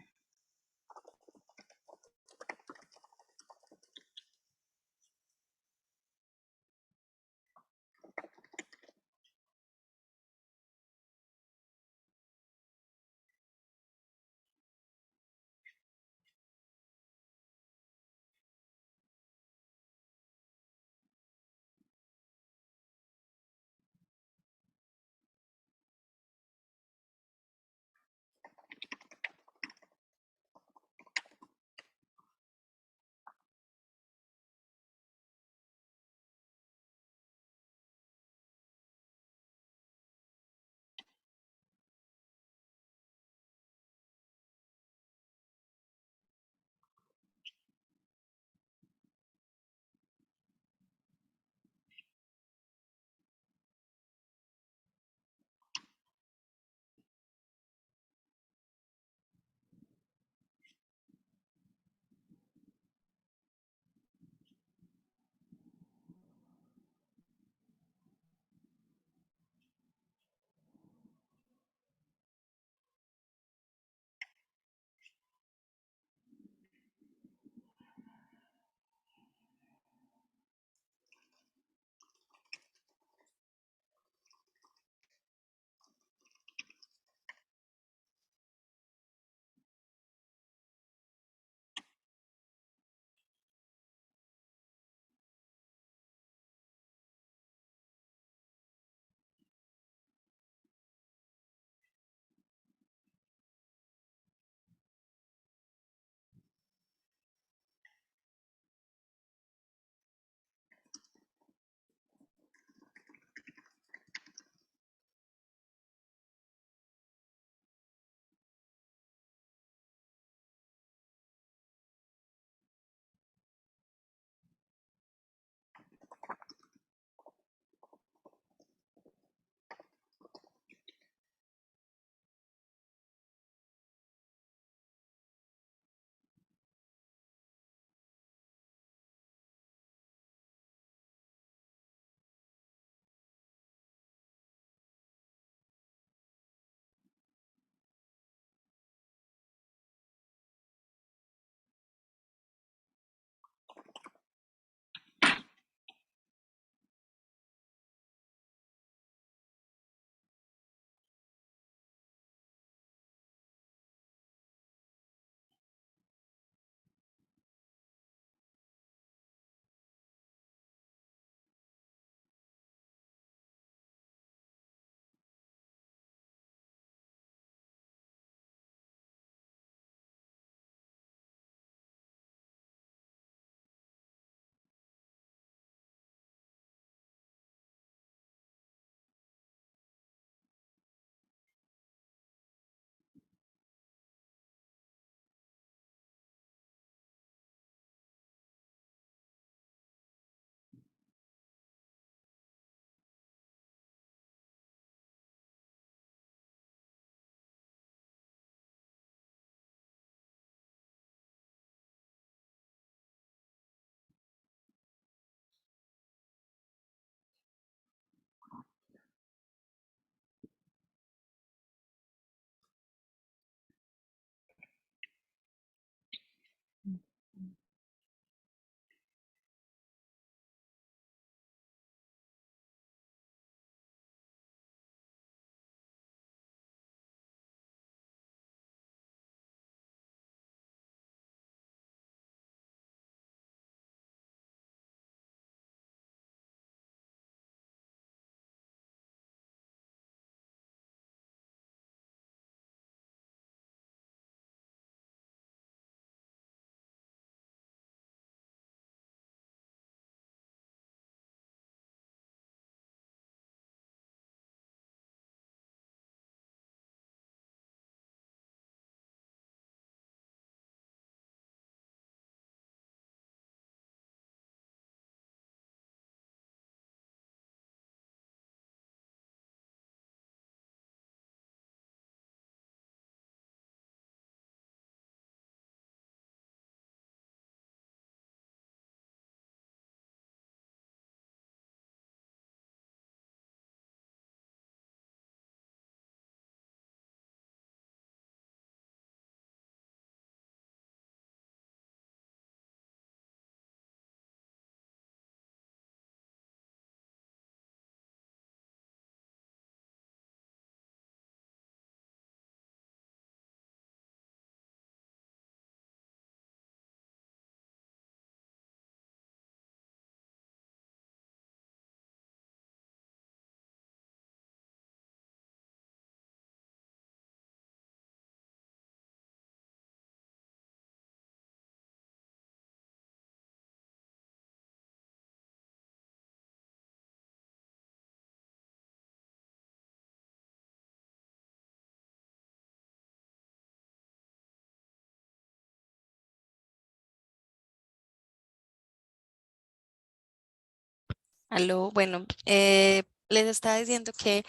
Speaker 3: Aló, bueno, les estaba diciendo que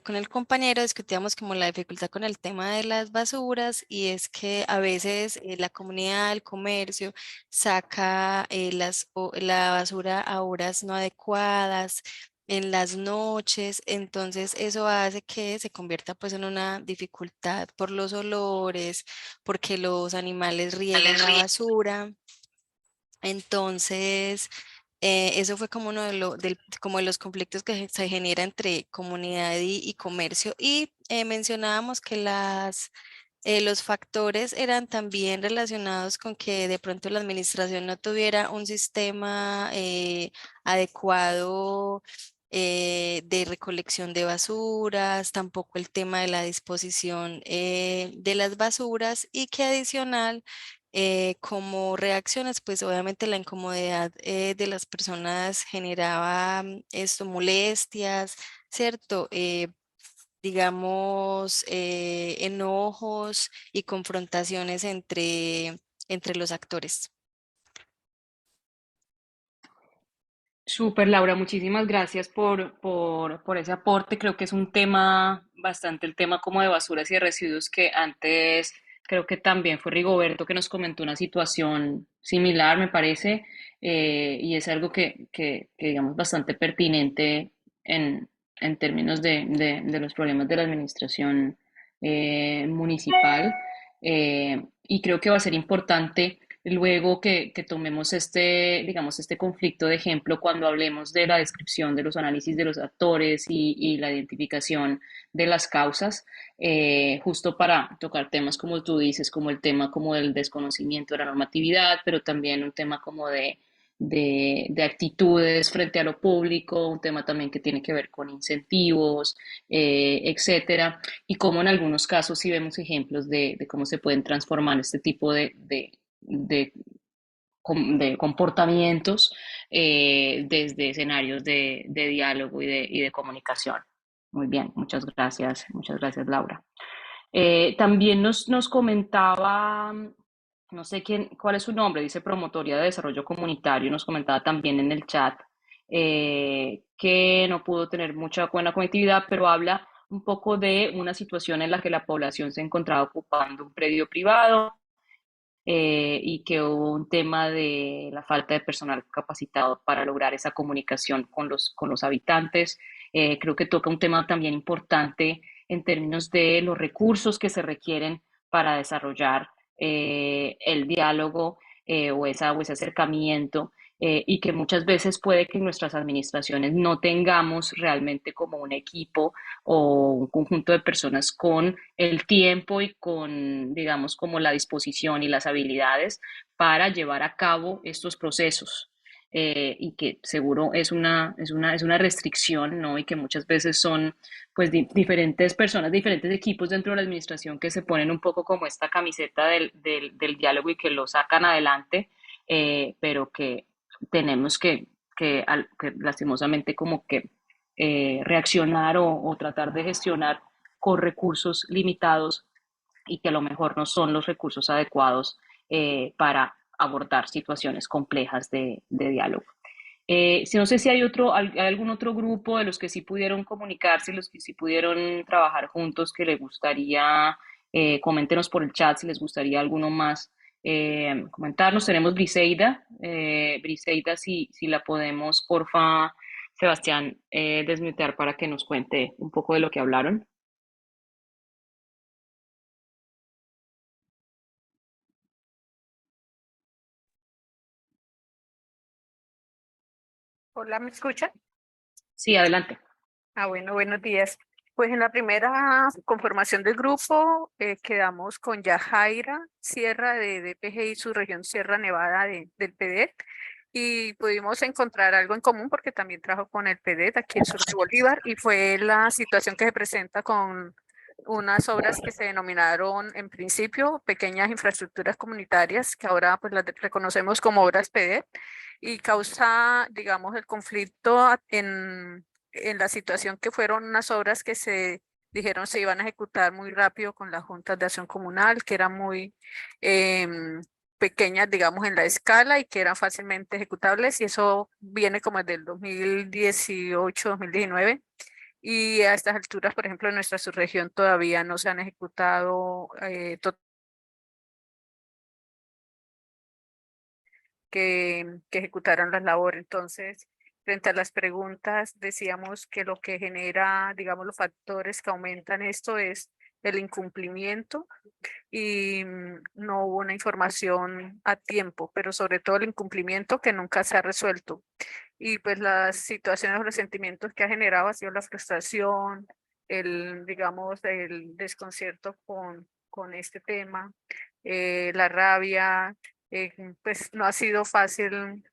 Speaker 3: con el compañero discutíamos como la dificultad con el tema de las basuras y es que a veces la comunidad, el comercio saca la basura a horas no adecuadas, en las noches, entonces eso hace que se convierta pues en una dificultad por los olores, porque los animales riegan la basura. Entonces, eso fue como uno como de los conflictos que se genera entre comunidad y comercio. Y mencionábamos que los factores eran también relacionados con que de pronto la administración no tuviera un sistema adecuado de recolección de basuras, tampoco el tema de la disposición de las basuras y que adicional como reacciones, pues obviamente la incomodidad de las personas generaba esto, molestias, ¿cierto? Digamos, enojos y confrontaciones entre los actores.
Speaker 2: Súper, Laura, muchísimas gracias por ese aporte. Creo que es un tema, bastante el tema como de basuras y de residuos que antes creo que también fue Rigoberto que nos comentó una situación similar, me parece, y es algo que digamos bastante pertinente en, en términos de los problemas de la administración municipal. Y creo que va a ser importante luego que tomemos este, digamos, este conflicto de ejemplo cuando hablemos de la descripción de los análisis de los actores y la identificación de las causas, justo para tocar temas como tú dices, como el tema como del desconocimiento de la normatividad, pero también un tema como de actitudes frente a lo público, un tema también que tiene que ver con incentivos, etcétera, y cómo en algunos casos sí vemos ejemplos de cómo se pueden transformar este tipo de, de comportamientos desde escenarios de diálogo y de comunicación. Muy bien, muchas gracias Laura. También nos comentaba, no sé quién, cuál es su nombre, dice Promotoría de Desarrollo Comunitario, nos comentaba también en el chat que no pudo tener mucha buena conectividad, pero habla un poco de una situación en la que la población se encontraba ocupando un predio privado y que hubo un tema de la falta de personal capacitado para lograr esa comunicación con los habitantes. Creo que toca un tema también importante en términos de los recursos que se requieren para desarrollar el diálogo o ese acercamiento y que muchas veces puede que en nuestras administraciones no tengamos realmente como un equipo o un conjunto de personas con el tiempo y con, digamos, como la disposición y las habilidades para llevar a cabo estos procesos. Y que seguro es una restricción, ¿no? Y que muchas veces son pues diferentes personas, diferentes equipos dentro de la administración que se ponen un poco como esta camiseta del diálogo y que lo sacan adelante, pero que tenemos que lastimosamente como que reaccionar o tratar de gestionar con recursos limitados y que a lo mejor no son los recursos adecuados para abordar situaciones complejas de diálogo. Si no sé si hay hay algún otro grupo de los que sí pudieron comunicarse, los que sí pudieron trabajar juntos, que les gustaría, coméntenos por el chat si les gustaría alguno más comentarnos. Tenemos Briseida, Briseida, si la podemos, porfa, Sebastián, desmutear para que nos cuente un poco de lo que hablaron.
Speaker 4: Hola, ¿me escuchan?
Speaker 2: Sí, adelante.
Speaker 4: Bueno, buenos días. Pues en la primera conformación del grupo quedamos con Yajaira Sierra de DPG y su región Sierra Nevada del PEDET y pudimos encontrar algo en común porque también trabajo con el PEDET aquí en Sur de Bolívar y fue la situación que se presenta con unas obras que se denominaron en principio pequeñas infraestructuras comunitarias que ahora pues las reconocemos como obras PEDET y causa, digamos, el conflicto en la situación que fueron unas obras que se dijeron se iban a ejecutar muy rápido con las juntas de acción comunal, que era muy, em, pequeñas, digamos, en la escala y que eran fácilmente ejecutables, y eso viene como desde el 2018, 2019. Y a estas alturas, por ejemplo, en nuestra subregión todavía no se han ejecutado que ejecutaran la labor. Entonces, frente a las preguntas, decíamos que lo que genera, digamos, los factores que aumentan esto es el incumplimiento y no hubo una información a tiempo, pero sobre todo el incumplimiento que nunca se ha resuelto. Y pues las situaciones o los sentimientos que ha generado ha sido la frustración, digamos, el desconcierto con este tema, la rabia, pues no ha sido fácil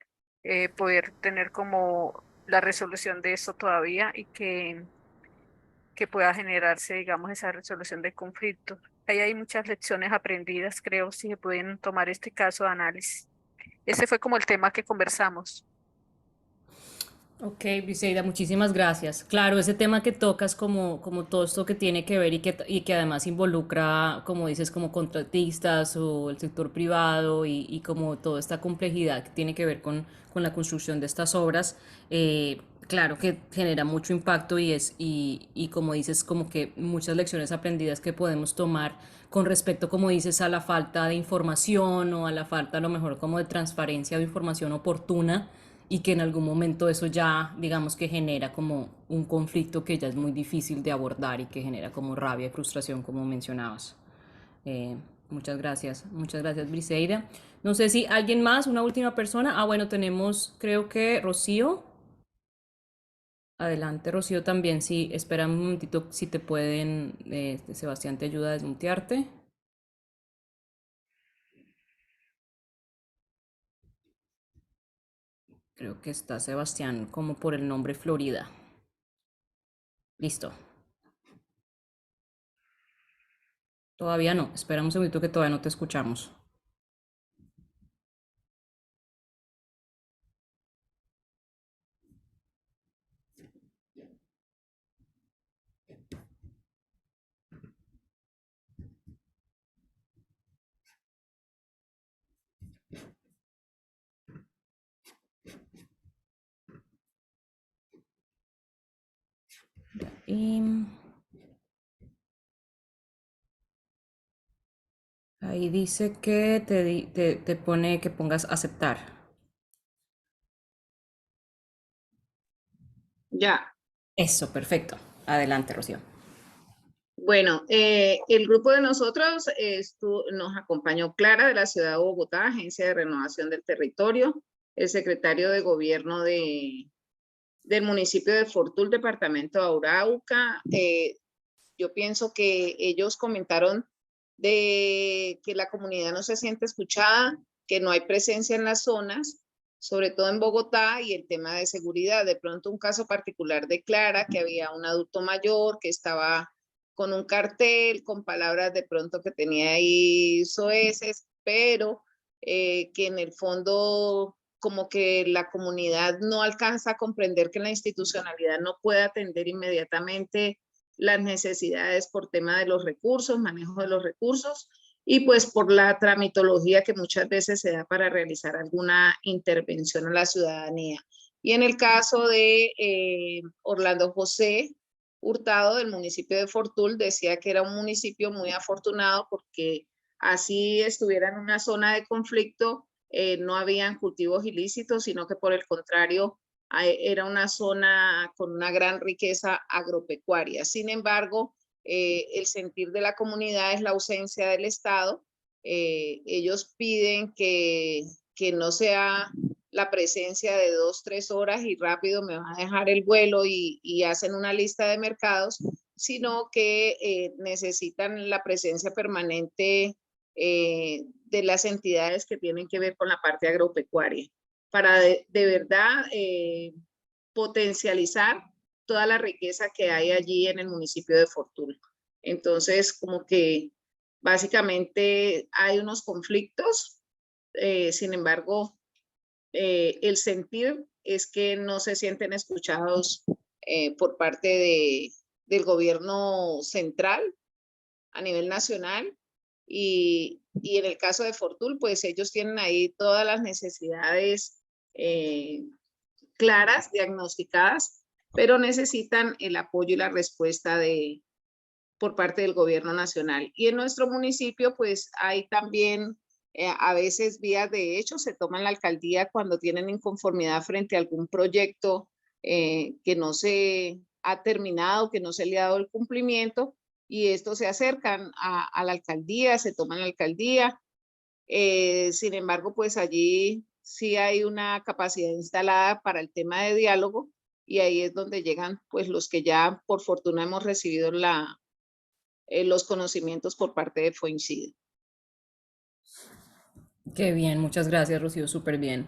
Speaker 4: poder tener como la resolución de esto todavía y que pueda generarse, digamos, esa resolución de conflicto. Ahí hay muchas lecciones aprendidas, creo, si se pueden tomar este caso de análisis. Ese fue como el tema que conversamos.
Speaker 5: Ok, Briseida, muchísimas gracias. Claro, ese tema que tocas como todo esto que tiene que ver y que además involucra, como dices, como contratistas o el sector privado y como toda esta complejidad que tiene que ver con la construcción de estas obras, claro que genera mucho impacto y como dices, como que muchas lecciones aprendidas que podemos tomar con respecto, como dices, a la falta de información o a la falta a lo mejor como de transparencia o información oportuna y que en algún momento eso ya, digamos que genera como un conflicto que ya es muy difícil de abordar y que genera como rabia y frustración, como mencionabas. Muchas gracias, Briseida. No sé si alguien más, una última persona. Ah, bueno, tenemos, creo que Rocío. Adelante, Rocío, también. Sí, espera un momentito si te pueden, Sebastián te ayuda a desmutearte. Creo que está Sebastián como por el nombre Florida. Listo. Todavía no. Espera un segundito que todavía no te escuchamos. Y ahí dice que te pone que pongas aceptar.
Speaker 6: Ya,
Speaker 5: Eso, perfecto. Adelante, Rocío.
Speaker 6: bueno, el grupo de nosotros nos acompañó Clara de la ciudad de Bogotá, Agencia de Renovación del Territorio, el secretario de Gobierno del municipio de Fortul, departamento de Arauca. Yo pienso que ellos comentaron de que la comunidad no se siente escuchada, que no hay presencia en las zonas, sobre todo en Bogotá, y el tema de seguridad. De pronto un caso particular de Clara, que había un adulto mayor que estaba con un cartel, con palabras de pronto que tenía ahí soeces, pero que en el fondo como que la comunidad no alcanza a comprender que la institucionalidad no puede atender inmediatamente las necesidades por tema de los recursos, manejo de los recursos, y pues por la tramitología que muchas veces se da para realizar alguna intervención a la ciudadanía. Y en el caso de Orlando José Hurtado, del municipio de Fortul, decía que era un municipio muy afortunado porque así estuviera en una zona de conflicto, no habían cultivos ilícitos, sino que por el contrario, era una zona con una gran riqueza agropecuaria. Sin embargo, el sentir de la comunidad es la ausencia del Estado. Ellos piden que no sea la presencia de 2, 3 horas y rápido me va a dejar el vuelo y hacen una lista de mercados, sino que necesitan la presencia permanente de las entidades que tienen que ver con la parte agropecuaria para de verdad potencializar toda la riqueza que hay allí en el municipio de Fortul. Entonces, como que básicamente hay unos conflictos, sin embargo, el sentir es que no se sienten escuchados por parte del gobierno central a nivel nacional, y en el caso de Fortul, pues ellos tienen ahí todas las necesidades claras, diagnosticadas, pero necesitan el apoyo y la respuesta por parte del gobierno nacional. Y en nuestro municipio, pues hay también a veces vías de hecho, se toman la alcaldía cuando tienen inconformidad frente a algún proyecto que no se ha terminado, que no se le ha dado el cumplimiento, y estos se acercan a la alcaldía, se toman la alcaldía. Sin embargo, pues allí sí hay una capacidad instalada para el tema de diálogo, y ahí es donde llegan pues los que ya por fortuna hemos recibido los conocimientos por parte de FONCIDE.
Speaker 5: Qué bien, muchas gracias, Rocío, súper bien.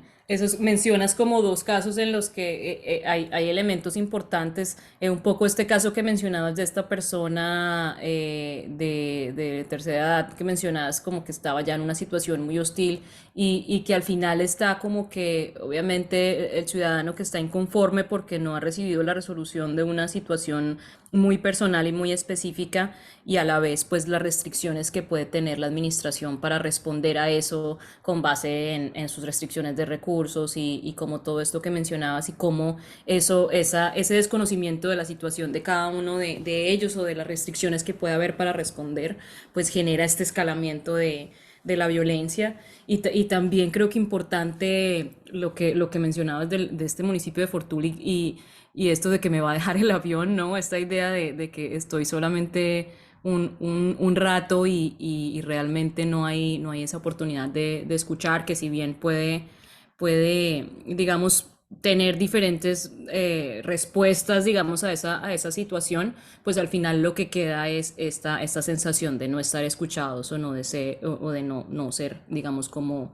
Speaker 5: Mencionas como dos casos en los que hay elementos importantes. Un poco este caso que mencionabas de esta persona de tercera edad, que mencionabas como que estaba ya en una situación muy hostil y que al final está como que obviamente el ciudadano que está inconforme porque no ha recibido la resolución de una situación muy personal y muy específica, y a la vez pues las restricciones que puede tener la administración para responder a eso con base en sus restricciones de recursos y como todo esto que mencionabas, y cómo ese desconocimiento de la situación de cada uno de ellos o de las restricciones que puede haber para responder, pues genera este escalamiento de la violencia. Y también creo que importante lo que mencionabas de este municipio de Fortul y esto de que me va a dejar el avión, ¿no? Esta idea de que estoy solamente un rato y realmente no hay esa oportunidad de escuchar, que si bien puede, digamos, tener diferentes respuestas, digamos, a esa situación, pues al final lo que queda es esta sensación de no estar escuchados o de no ser, digamos, como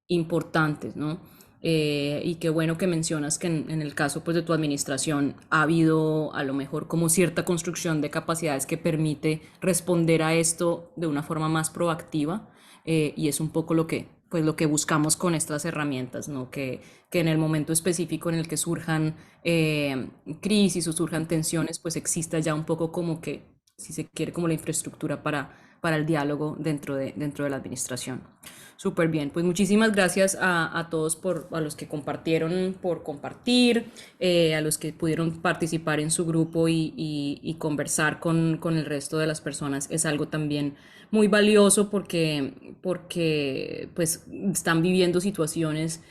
Speaker 5: importantes, ¿no? Y qué bueno que mencionas que en el caso pues de tu administración ha habido a lo mejor como cierta construcción de capacidades que permite responder a esto de una forma más proactiva, y es un poco lo que buscamos con estas herramientas, ¿no? Que en el momento específico en el que surjan crisis o surjan tensiones, pues exista ya un poco como que, si se quiere, como la infraestructura para el diálogo dentro de la administración. Súper bien, pues muchísimas gracias a todos, a los que compartieron por compartir, a los que pudieron participar en su grupo y conversar con el resto de las personas. Es algo también muy valioso porque pues están viviendo situaciones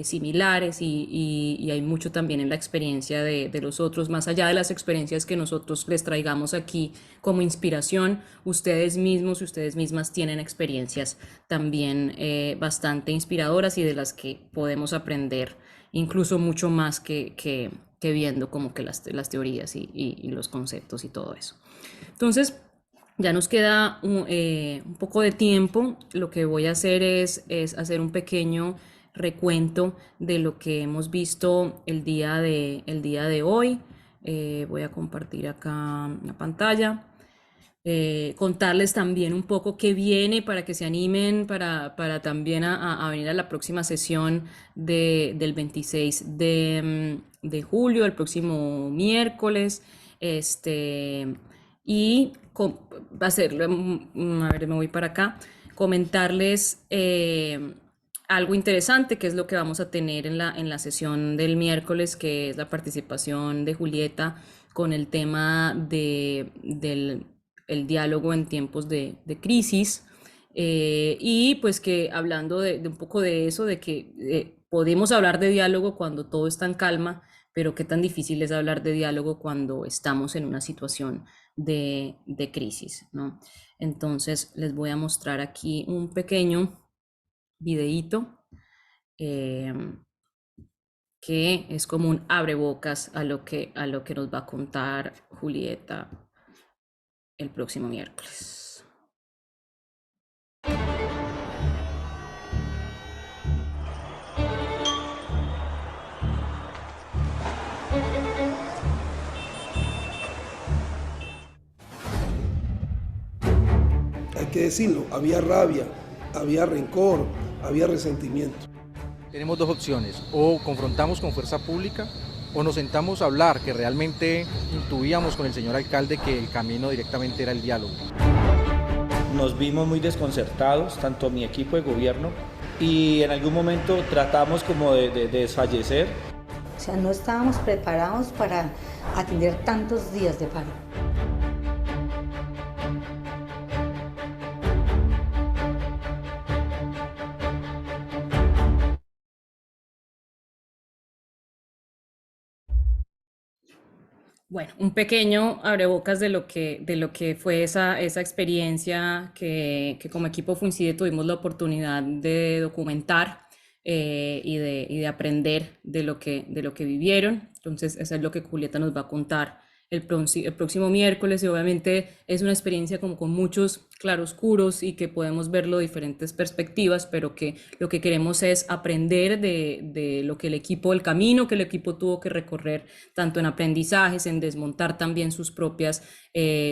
Speaker 5: similares y hay mucho también en la experiencia de los otros, más allá de las experiencias que nosotros les traigamos aquí como inspiración. Ustedes mismos y ustedes mismas tienen experiencias también bastante inspiradoras y de las que podemos aprender incluso mucho más que viendo como que las teorías y los conceptos y todo eso. Entonces, ya nos queda un poco de tiempo. Lo que voy a hacer es hacer un pequeño recuento de lo que hemos visto el día de hoy. Voy a compartir acá la pantalla. Contarles también un poco qué viene para que se animen para también a venir a la próxima sesión del 26 de julio, el próximo miércoles. Y hacerlo, a ver, me voy para acá, comentarles algo interesante, que es lo que vamos a tener en la sesión del miércoles, que es la participación de Julieta con el tema del diálogo en tiempos de crisis, y pues que hablando de un poco de eso, de que podemos hablar de diálogo cuando todo está en calma, pero qué tan difícil es hablar de diálogo cuando estamos en una situación de crisis, ¿no? Entonces les voy a mostrar aquí un pequeño videíto que es como un abrebocas a lo que nos va a contar Julieta el próximo miércoles.
Speaker 7: Hay que decirlo, había rabia, había rencor, había resentimiento.
Speaker 8: Tenemos dos opciones: o confrontamos con fuerza pública o nos sentamos a hablar, que realmente intuíamos con el señor alcalde que el camino directamente era el diálogo.
Speaker 9: nos vimos muy desconcertados, tanto mi equipo de gobierno, y en algún momento tratamos como de desfallecer.
Speaker 10: O sea, no estábamos preparados para atender tantos días de paro.
Speaker 5: Bueno, un pequeño abrebocas de lo que fue esa experiencia que como equipo Fuincide tuvimos la oportunidad de documentar y de aprender de lo que vivieron. Entonces, eso es lo que Julieta nos va a contar el próximo miércoles, y obviamente es una experiencia como con muchos claroscuros y que podemos verlo de diferentes perspectivas, pero que lo que queremos es aprender de lo que el camino que el equipo tuvo que recorrer, tanto en aprendizajes, en desmontar también sus propias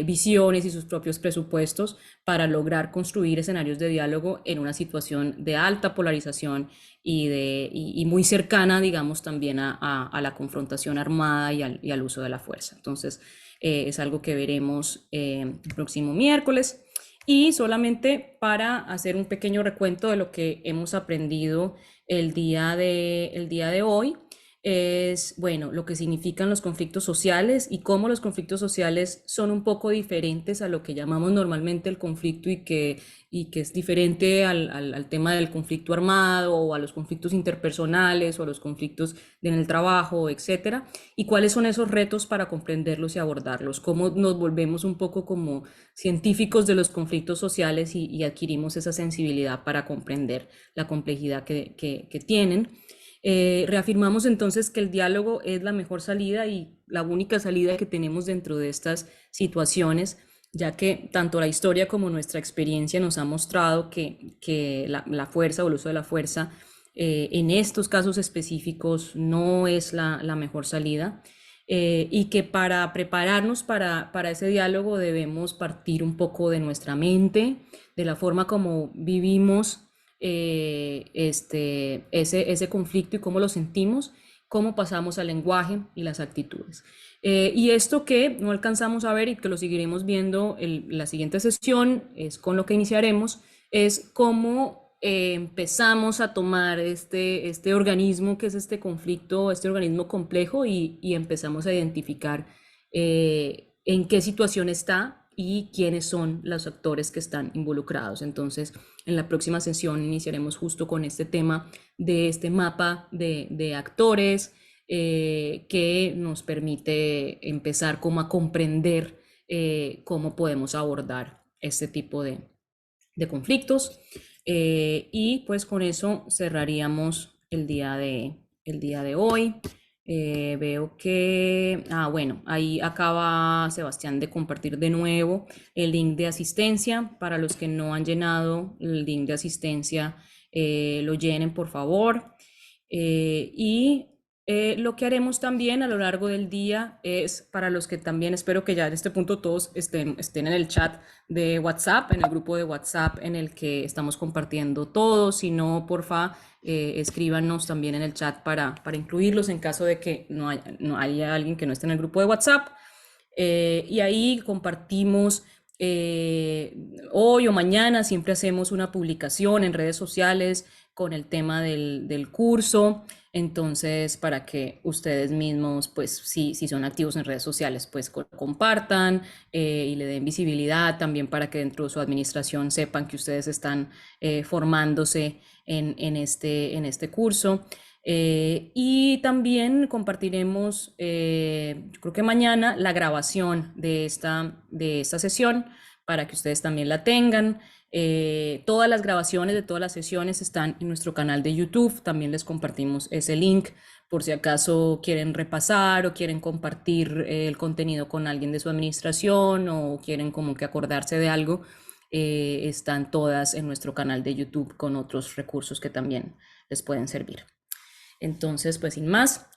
Speaker 5: visiones y sus propios presupuestos para lograr construir escenarios de diálogo en una situación de alta polarización y muy cercana, digamos, también a la confrontación armada y al uso de la fuerza. Entonces, es algo que veremos el próximo miércoles. Y solamente para hacer un pequeño recuento de lo que hemos aprendido el día de hoy, es, bueno, lo que significan los conflictos sociales y cómo los conflictos sociales son un poco diferentes a lo que llamamos normalmente el conflicto y que es diferente al tema del conflicto armado o a los conflictos interpersonales o a los conflictos en el trabajo, etcétera, y cuáles son esos retos para comprenderlos y abordarlos, cómo nos volvemos un poco como científicos de los conflictos sociales y adquirimos esa sensibilidad para comprender la complejidad que tienen. Reafirmamos entonces que el diálogo es la mejor salida y la única salida que tenemos dentro de estas situaciones, ya que tanto la historia como nuestra experiencia nos ha mostrado que la fuerza o el uso de la fuerza en estos casos específicos no es la mejor salida, y que para prepararnos para ese diálogo debemos partir un poco de nuestra mente, de la forma como vivimos ese conflicto y cómo lo sentimos, cómo pasamos al lenguaje y las actitudes. Y esto que no alcanzamos a ver y que lo seguiremos viendo la siguiente sesión, es con lo que iniciaremos, es cómo empezamos a tomar este organismo que es este conflicto, este organismo complejo, y empezamos a identificar en qué situación está y quiénes son los actores que están involucrados. Entonces, en la próxima sesión iniciaremos justo con este tema de este mapa de actores que nos permite empezar como a comprender cómo podemos abordar este tipo de conflictos. Y pues con eso cerraríamos el día de hoy. Veo que, bueno, ahí acaba Sebastián de compartir de nuevo el link de asistencia. Para los que no han llenado el link de asistencia, lo llenen por favor. Lo que haremos también a lo largo del día es, para los que también espero que ya en este punto todos estén en el chat de WhatsApp, en el grupo de WhatsApp en el que estamos compartiendo todo. Si no, porfa, escríbanos también en el chat para incluirlos en caso de que no haya alguien que no esté en el grupo de WhatsApp. Y ahí compartimos hoy o mañana, siempre hacemos una publicación en redes sociales con el tema del curso. Entonces, para que ustedes mismos, pues si son activos en redes sociales, pues compartan y le den visibilidad también, para que dentro de su administración sepan que ustedes están formándose en este curso. Y también compartiremos, yo creo que mañana, la grabación de esta sesión para que ustedes también la tengan. Todas las grabaciones de todas las sesiones están en nuestro canal de YouTube. También les compartimos ese link por si acaso quieren repasar o quieren compartir el contenido con alguien de su administración o quieren como que acordarse de algo. Están todas en nuestro canal de YouTube con otros recursos que también les pueden servir. Entonces, pues sin más.